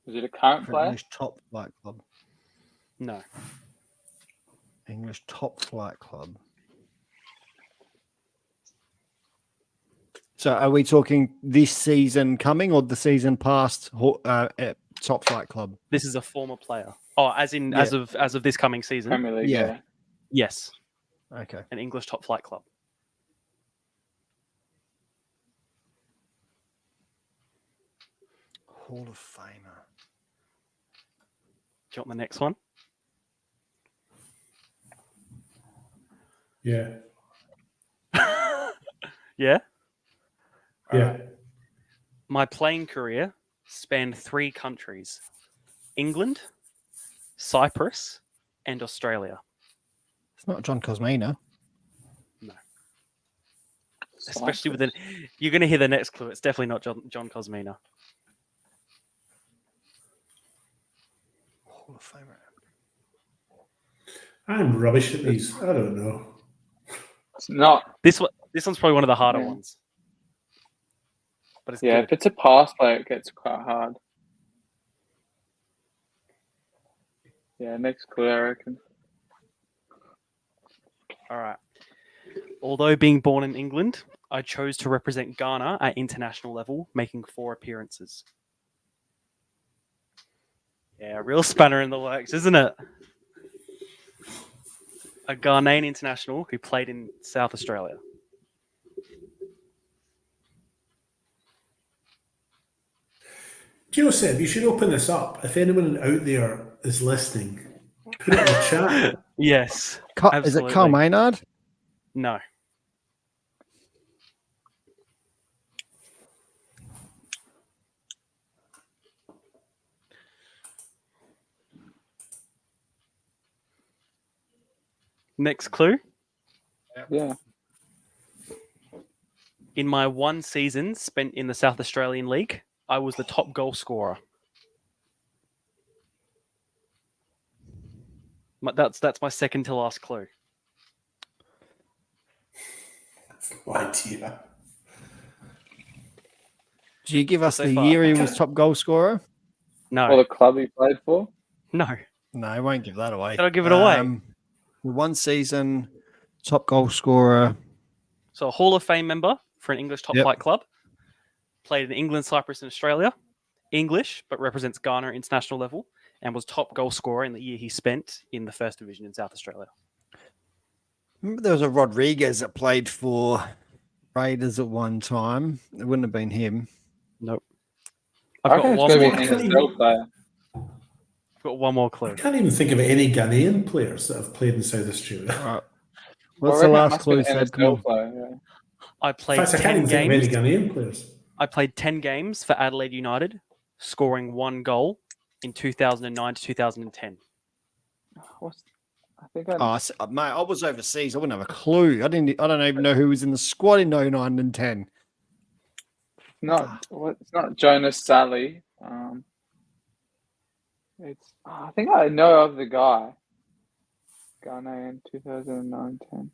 Is it a current For player? English top flight club. No. English top flight club. So are we talking this season coming or the season past top flight club? This is a former player. Oh, as in Yeah. as of this coming season. Premier League. Yeah. Yeah. Yes, Okay. an English top flight club. Hall of Famer. Do you want the next one? Yeah. Yeah. Yeah. My playing career spanned 3 countries: England, Cyprus, and Australia. It's not John Cosmina. No. Especially with you're going to hear the next clue. It's definitely not John Cosmina. Hall of Famer. I'm rubbish at these. I don't know. It's not. This one's probably one of the harder Yeah. ones. But it's Yeah, good. if it's a past player, it gets quite hard. Yeah, next clue, I reckon. All right. Although being born in England, I chose to represent Ghana at international level, making 4 appearances. Yeah, a real spanner in the works, isn't it? A Ghanaian international who played in South Australia. Do you know, Seb, you should open this up. If anyone out there is listening, put it in the chat. Yes. Is it absolutely. Carl Maynard? No. Next clue. Yeah. In my 1 season spent in the South Australian League, I was the top goal scorer. That's my second to last clue. No idea. Do you give us So the far. year he was top goal scorer? No. Or the club he played for. No. No, I won't give that away. Did I give it away? 1 season, top goal scorer. So a Hall of Fame member for an English top Yep. flight club. Played in England, Cyprus, and Australia. English, but represents Ghana at international level. And was top goal scorer in the year he spent in the first division in South Australia. Remember there was a Rodriguez that played for Raiders at one time. It wouldn't have been him. Nope. I I've reckon got it's one going more. to be an NSL player. I've got one more I clue. can't even think of any Ghanaian players that have played in South Australia. All right. I What's the reckon it last must be clue, an Seb? Come on. NSL player, yeah. I In played fact, I can't 10 even think of any games. Ghanaian players. I played 10 games for Adelaide United, scoring 1 goal in 2009 to 2010. I think I Oh, mate, I was overseas. I wouldn't have a clue. I don't even know who was in the squad in 09 and 10. It's not Jonas Sally. I think I know of the guy. Ghanaian 2009-10.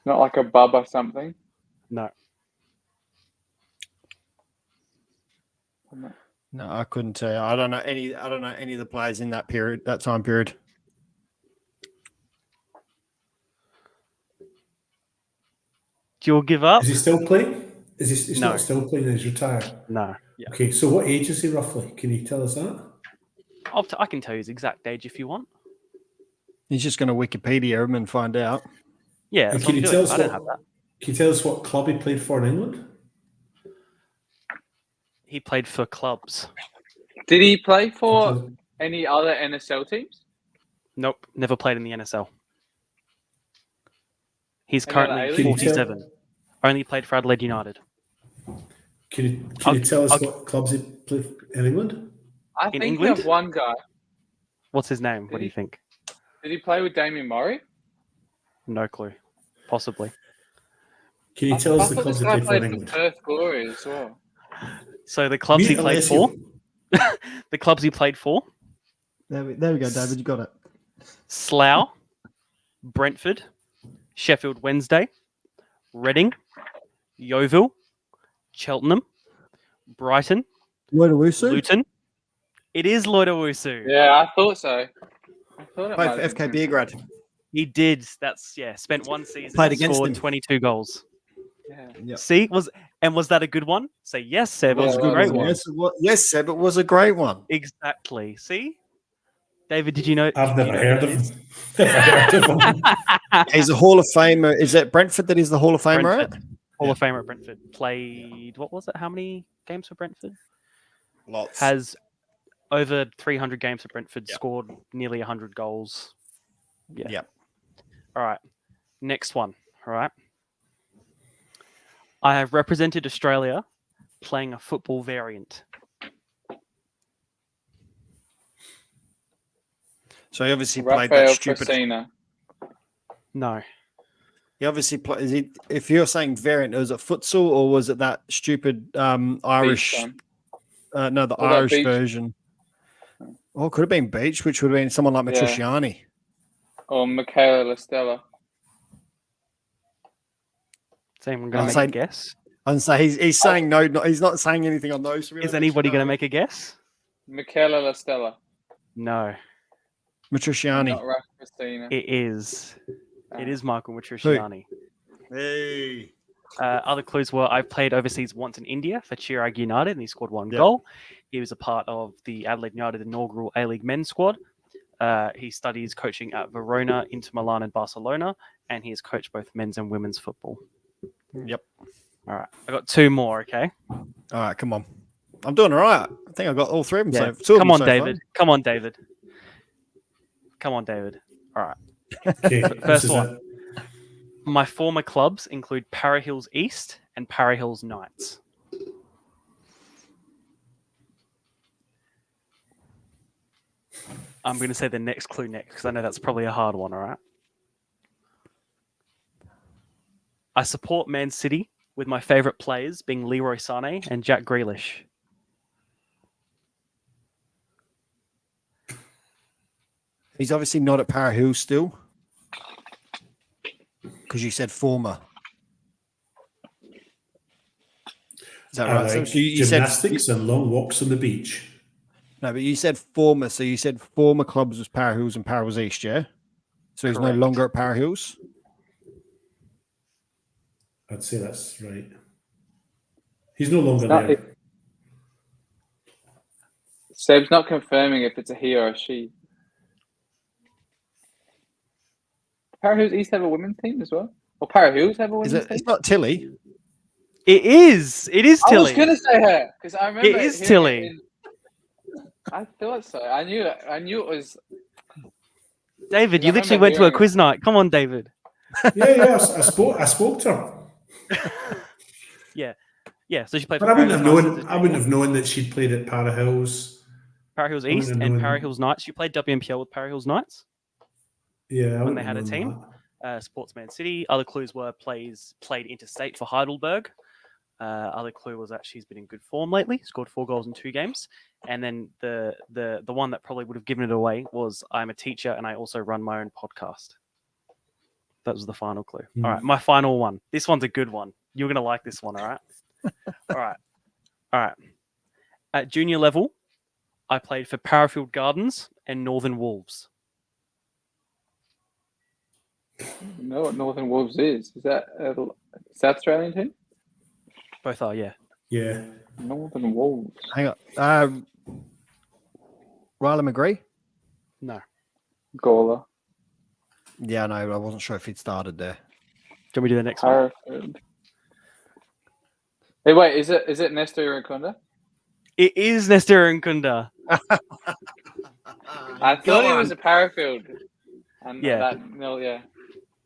Not like a Bubba something. No. No, I couldn't tell you. I don't know any of the players in that time period. Do you all give up? Is he still playing? He's No. not still playing, he's retired. No. Yeah. Okay, so what age is he roughly? Can you tell us that? I can tell you his exact age if you want. He's just going to Wikipedia him and find out. Yeah, And that's what I'm doing. I don't have that. Can you tell us what club he played for in England? He played for clubs. Did he play for any other NSL teams? Nope, never played in the NSL. He's Any currently other aliens? 47. Only played for Adelaide United. Can you tell us what clubs he played in England? I In think England? you have one guy. What's his name? What Did do you he- think? Did he play with Damien Murray? No clue. Possibly. Can you tell us the thought clubs this he guy played for in played for England? Perth Glory as well. So the clubs he Mute played unless for. you- The clubs he played for: There we go, David. You got it. Slough, Brentford, Sheffield Wednesday, Reading, Yeovil, Cheltenham, Brighton, Luton. It is Lloyd Owusu. Yeah, I thought so. I thought it Played might for have been FK him. Beergrad. He did. Spent 1 season. Played against scored him. 22 goals. Yeah. Yep. See, was that a good one? Say yes, Seb. It Yeah, was a it was, great yeah. one. Yes, Seb, it was a great one. Exactly. See, David, did you know? I've did you never know heard who of that him. Never heard of him. is? He's a Hall of Famer. Is it Brentford that he's the Hall of Famer at? Brentford. Hall of Famer at Brentford. Played, what was it? How many games for Brentford? Lots. Has over 300 games for Brentford, Yep. scored nearly 100 goals. Yeah. Yep. All right. Next one. All right. I have represented Australia playing a football variant. So he obviously played that Rafael stupid. Pessina. No. He obviously plays. Is he? If you're saying variant, was it futsal or was it that stupid Irish? Beach, No, the What about Irish beach? version. Oh, it could have been beach, which would have been someone like Yeah. Matriciani. Or Michaela Lestella. Is anyone going I'll to make say- a guess? And so he's saying no, he's not saying anything on those. So we Is don't anybody going to know. make a guess? Michaela Lestella. No, Matriciani? Not Raf Christina. it is. Ah. It is Michael Matriciani. Hey. Other clues were I played overseas once in India for Chirag United and he scored 1 Yep. goal. He was a part of the Adelaide United inaugural A-League men's squad. He studies coaching at Verona, Inter Milan, and Barcelona, and he has coached both men's and women's football. Yep. All right, I got 2 more. Okay, All right, come on. I'm doing all right. I think I got all 3 of them. yeah. So 2 of Come them on, so David. far. Come on, David. Come on, David. All right. Okay, First this is one. it. My former clubs include Para Hills East and Para Hills Knights. I'm going to say the next clue next because I know that's probably a hard one, all right? I support Man City with my favourite players being Leroy Sané and Jack Grealish. He's obviously not at Para Hills still. Because you said former. Is that I right? like So you said gymnastics and long walks on the beach. no, but you said former. So you said former clubs was Para Hills and Para Hills East, yeah? So he's Correct. no longer at Para Hills? I'd say that's right. He's no longer not- there. Seb's not confirming if it's a he or a she. Para Hills East have a women's team as well? Or Para Hills have a Is women's it? team? It's not Tilly. It is. It is I was Tilly. going to say her because I remember It is hearing Tilly. in- I thought so. I knew it was. David, I you literally remember went to a hearing it. quiz night. Come on, David. Yeah. I spoke to her, Yeah, so she played but for I wouldn't have Para Hills known. Knights. I wouldn't have known that she'd played at Para Hills. Para Hills I wouldn't East have and known Para that. Hills Knights. You played WMPL with Para Hills Knights. Yeah, I When wouldn't they have had a known team. that. Sportsman City. Other clues were played interstate for Heidelberg. Other clue was that she's been in good form lately. Scored 4 goals in 2 games. And then the one that probably would have given it away was I'm a teacher and I also run my own podcast. That was the final clue. Hmm. All right, my final one. This one's a good one. You're gonna like this one. All right. All right. At junior level, I played for Parafield Gardens and Northern Wolves. You know what Northern Wolves is? Is that a South Australian team? Both are, yeah. Yeah, Northern Wolves. Hang on. Riley McGree? No. Gawler. Yeah, no, I wasn't sure if he'd started there. Can we do the next one? Hereford. Hey, wait, is it Nestor Irukunda? It is Nestor Nkunda. I thought he was a Parafield. And Yeah. yeah.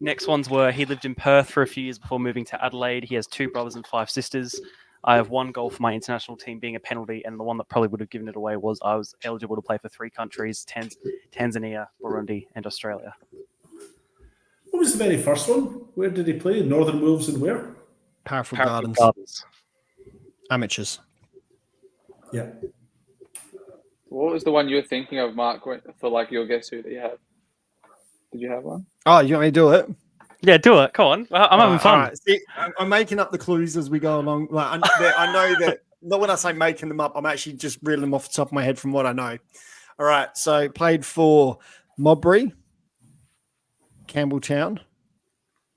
Next ones were he lived in Perth for a few years before moving to Adelaide. He has 2 brothers and 5 sisters. I have 1 goal for my international team being a penalty, and the one that probably would have given it away was I was eligible to play for 3 countries: Tanzania, Burundi, and Australia. what was the very first one? Where did he play? Northern Wolves and where? Parafield Parafield Gardens. Amateurs. Yeah, What was the one you were thinking of, Mark, for like your guess who that you have? Did you have one? Oh, you want me to do it? Yeah, do it. Come on. I'm having fun. All right. See, I'm making up the clues as we go along. Like, I know that, not when I say making them up, I'm actually just reeling them off the top of my head from what I know. All right. So played for Modbury, Campbelltown,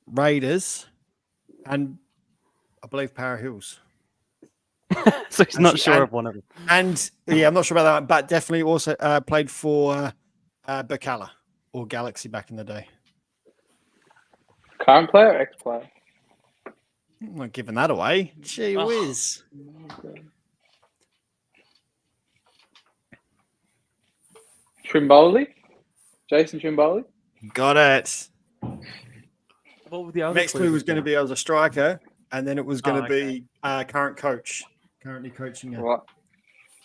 Raiders, and I believe Para Hills. So he's not Actually, sure and- of one of them. And yeah, I'm not sure about that, but definitely also played for Bacala or Galaxy back in the day. Current player or ex-player? I'm not giving that away. Gee Oh. whiz. Trimboli? Jason Trimboli? Got it. What were the other Next clue was going to be I was a striker, and then it was going to okay. be current coach. Currently coaching. Right.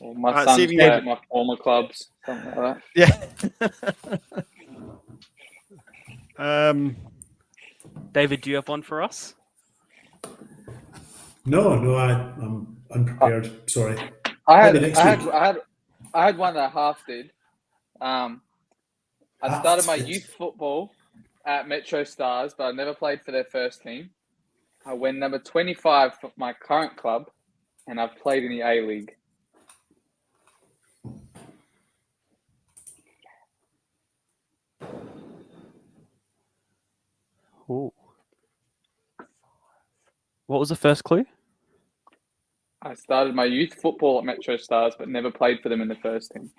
Well, my Alright, son's see if you played can- at my former clubs. Something like that. Yeah. David, do you have one for us? No, I'm unprepared. Sorry. I Maybe next had week. I had one that I half did. I started my youth football at Metro Stars, but I never played for their first team. I went number 25 for my current club, and I've played in the A-League. Ooh. What was the first clue? I started my youth football at Metro Stars, but never played for them in the first team.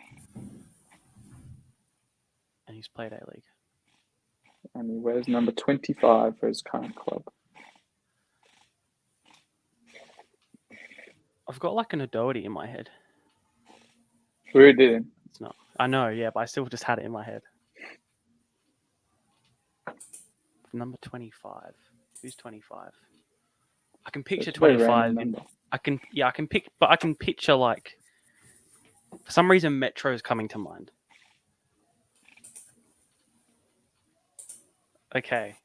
And he's played A-League. And he wears number 25 for his current club. I've got like an Adoity in my head. Who didn't? It's not. I know, yeah, but I still just had it in my head. Number 25. Who's 25? I can picture It's a very 25. random number. I can picture like for some reason Metro is coming to mind. Okay.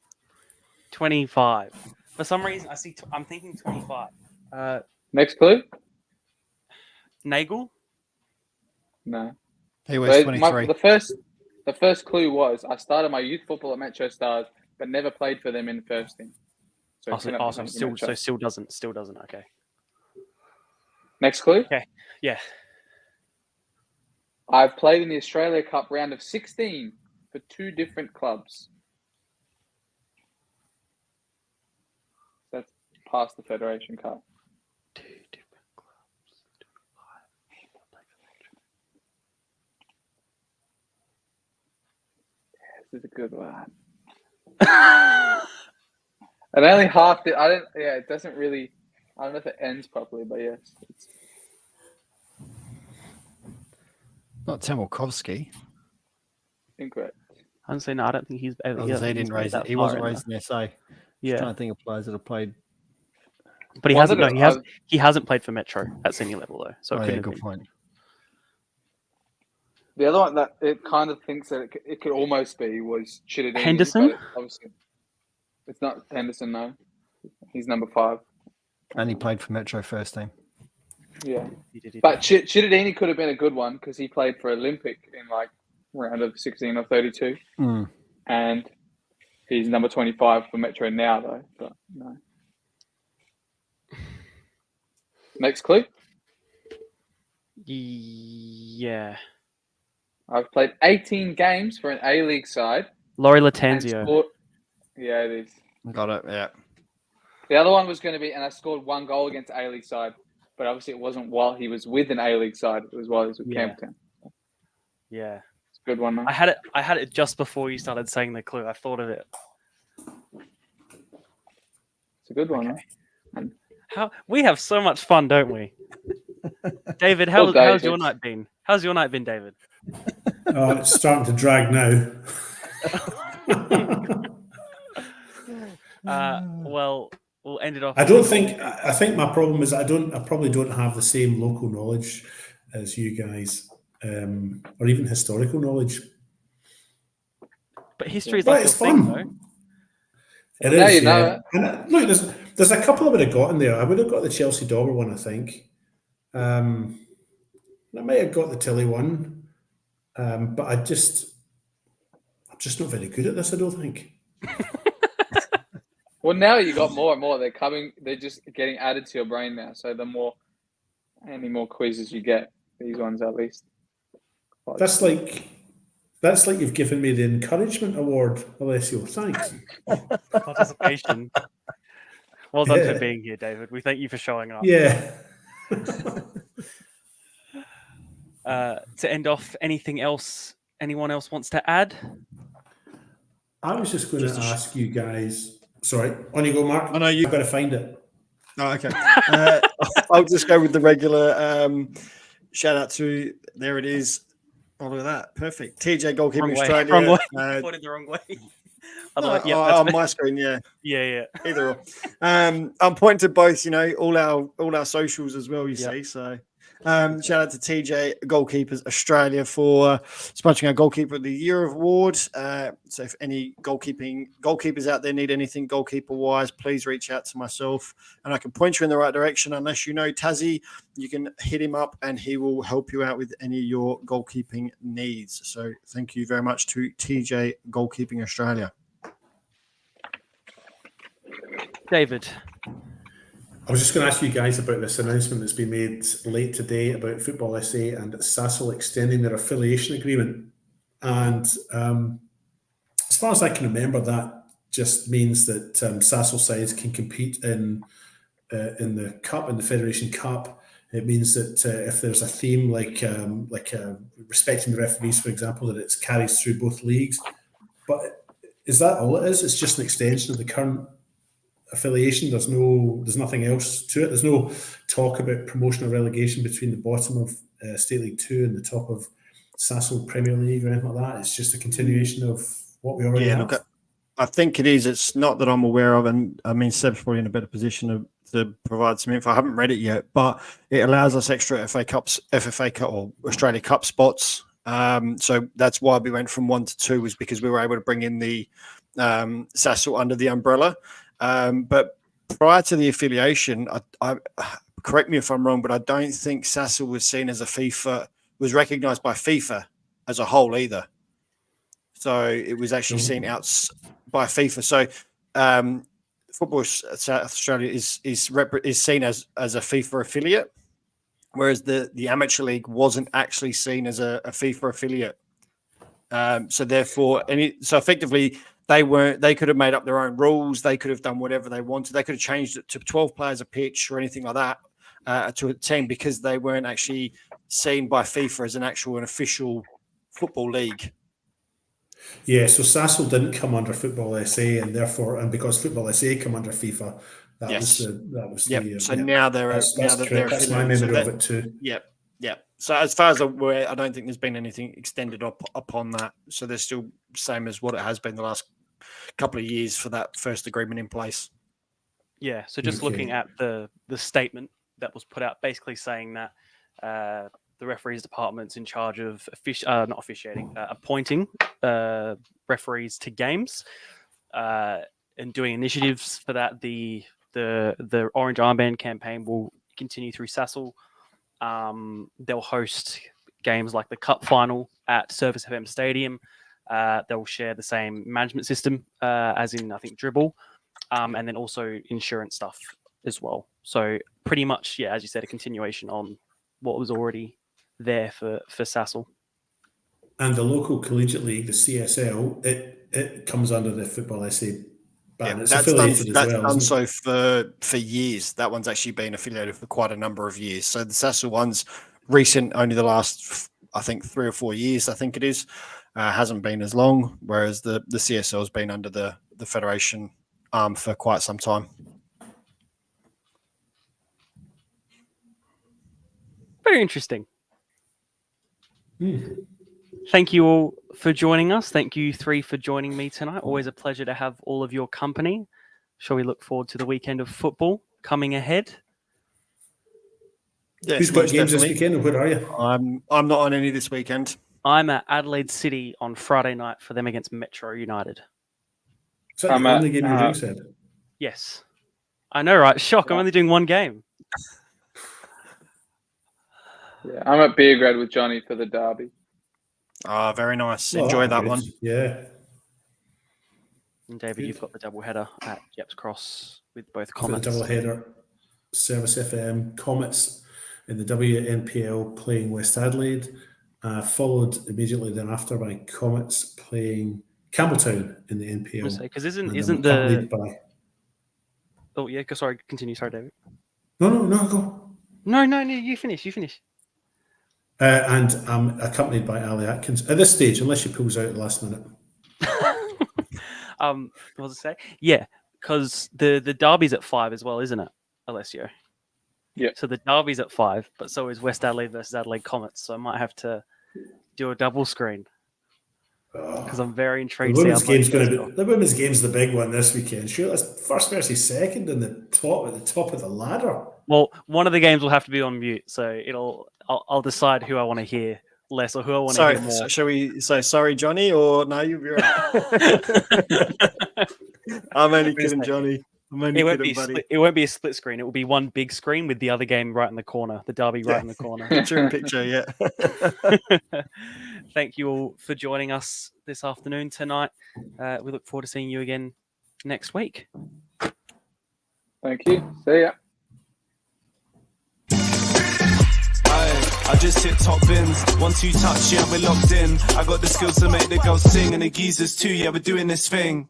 25. For some reason I'm thinking 25. Next clue? Nagel? No. He wears So 23. the first clue was I started my youth football at Metro Stars, but never played for them in the first team. So Awesome. Still doesn't. Okay. Next clue? Okay. Yeah. I've played in the Australia Cup round of 16 for 2 different clubs. That's past the Federation Cup. 2 different clubs. This is a good one. And only half it. It doesn't really. I don't know if it ends properly, but yes, it's Not Temelkovsky. incorrect. Honestly, no, I don't think he's. He didn't raise it. He wasn't raised in SA. Yeah, Trying to think of players that have played. but he Was hasn't. it No, a- he hasn't played for Metro at senior level though. So it Oh, yeah, couldn't have good been. point. The other one that it kind of thinks that it could almost be was Chittadini. Henderson? But obviously, it's not Henderson. No, he's number 5. And he played for Metro first team. Yeah, He did. but Chittadini could have been a good one because he played for Olympic in like round of 16 or 32, and he's number 25 for Metro now though. But no. Next clue. Yeah. I've played 18 games for an A-League side. Laurie and Latanzio. scored- Yeah, it is. Got it. Yeah. The other one was going to be, and I scored 1 goal against A-League side, but obviously it wasn't while he was with an A-League side. It was while he was with Yeah. Campbelltown. Yeah. It's a good one, man. I had it just before you started saying the clue. I thought of it. It's a good one, Okay. man. How we have so much fun, don't we? David, Well, how's your David. night been? How's your night been, David? Oh, it's starting to drag now. Well, we'll end it off. I don't think. I think my problem is I probably don't have the same local knowledge as you guys, or even historical knowledge. But history is But like your it's thing, fun. though. It Now is. you know Yeah. it. And look, there's a couple I would have got in there. I would have got the Chelsea Dauber one, I think. I might have got the Tilly one, but I'm just not very good at this. I don't think. Well, now you got more and more. They're just getting added to your brain now. So any more quizzes you get, these ones at least. That's like you've given me the encouragement award, Alessio. Thanks. Participation. Well done Yeah. for being here, David. We thank you for showing up. Yeah. To end off, anything else anyone else wants to add? I was just going Just to a ask you guys. Sorry, on you go, Mark. I know you. I've got to find it. Oh, okay. I'll just go with the regular shout out to, there it is. Oh, look at that. Perfect. TJ goalkeeping Wrong way. Australia. Wrong way. Pointed the wrong way. Otherwise, yeah, on my screen, yeah. yeah. Either or. I'm pointing to both, all our socials as well, you see. So Shout out to TJ Goalkeepers Australia for sponsoring our Goalkeeper of the Year award. So if any goalkeepers out there need anything goalkeeper wise, please reach out to myself and I can point you in the right direction. Unless you know Tazzy, you can hit him up and he will help you out with any of your goalkeeping needs. So thank you very much to TJ Goalkeeping Australia. David. I was just going to ask you guys about this announcement that's been made late today about Football SA and Sassel extending their affiliation agreement. And as far as I can remember, that just means that Sassel sides can compete in the Cup, in the Federation Cup. It means that if there's a theme like respecting the referees, for example, that it carries through both leagues. But is that all it is? It's just an extension of the current affiliation. There's nothing else to it. There's no talk about promotion or relegation between the bottom of State League 2 and the top of Sassel Premier League or anything like that. It's just a continuation of what we already have. Look, I think it is. It's not that I'm aware of, and I mean Seb's probably in a better position to provide some info. I haven't read it yet, but it allows us extra FFA Cup or Australia Cup spots. So that's why we went from 1 to 2, was because we were able to bring in the Sassel under the umbrella. But prior to the affiliation, I correct me if I'm wrong, but I don't think Sassel was seen as was recognised by FIFA as a whole either. So it was actually seen out by FIFA. So Football South Australia is seen as a FIFA affiliate, whereas the amateur league wasn't actually seen as a FIFA affiliate. So therefore, so effectively, they could have made up their own rules. They could have done whatever they wanted. They could have changed it to 12 players a pitch or anything like that to a team, because they weren't actually seen by FIFA as an official football league. Yeah, so Sassel didn't come under Football SA, and because Football SA come under FIFA, that was the. So now they're that's my memory of it too. Yep. So as far as I'm aware, I don't think there's been anything extended upon that. So they're still same as what it has been the last couple of years for that first agreement in place. Yeah. So just looking at the statement that was put out, basically saying that the referees department's in charge of appointing referees to games and doing initiatives for that. The Orange Armband campaign will continue through Sassel. They'll host games like the Cup final at Service FM Stadium. They'll share the same management system as in, I think, Dribble, and then also insurance stuff as well. So pretty much, as you said, a continuation on what was already there for Sassel. And the local collegiate league, the CSL, it comes under the Football SA ban. It's affiliated as well. That's done so for years. That one's actually been affiliated for quite a number of years. So the Sassel one's recent, only the last, I think, 3 or 4 years, I think it is. Hasn't been as long, whereas the CSL has been under the Federation for quite some time. Very interesting. Thank you all for joining us. Thank you 3 for joining me tonight. Always a pleasure to have all of your company. Shall we look forward to the weekend of football coming ahead? Yes, who's got games this weekend, and where are you? I'm not on any this weekend. I'm at Adelaide City on Friday night for them against Metro United. Is that the only game you're doing, Seb? Yes. I know, right? Shock. I'm only doing one game. Yeah, I'm at Beergrad with Johnny for the derby. Very nice. Enjoy that one. Yeah. And David, you've got the double header at Jeps Cross with both The Comets. double header, Service FM, Comets in the WNPL playing West Adelaide, followed immediately thereafter by Comets playing Campbelltown in the NPL. Because isn't the by... Oh yeah, sorry, continue. Sorry, David. No, go. No, you finish. And I'm accompanied by Ali Atkins at this stage, unless she pulls out at the last minute. What was I say? Yeah, because the derby's at 5 as well, isn't it, Alessio? Yeah. So the derby's at 5, but so is West Adelaide versus Adelaide Comets. So I might have to do a double screen because I'm very intrigued. The women's game's the big one this weekend. Sure, that's first versus second and at the top of the ladder. Well, one of the games will have to be on mute, so it'll I'll decide who I want to hear less or who I want to Sorry, hear more. so shall we say sorry, Johnny, or no? You'll be right. I'm only kidding, Johnny. I'm only It won't kidding, be buddy. it won't be a split screen. It will be one big screen with the other game right in the corner, the derby right in the corner. Picture in picture, yeah. Thank you all for joining us this afternoon, tonight. We look forward to seeing you again next week. Thank you. See ya. I just hit top bins. 1-2 touch, yeah, we're locked in. I got the skills to make the girls sing, and the geezers too, yeah, we're doing this thing.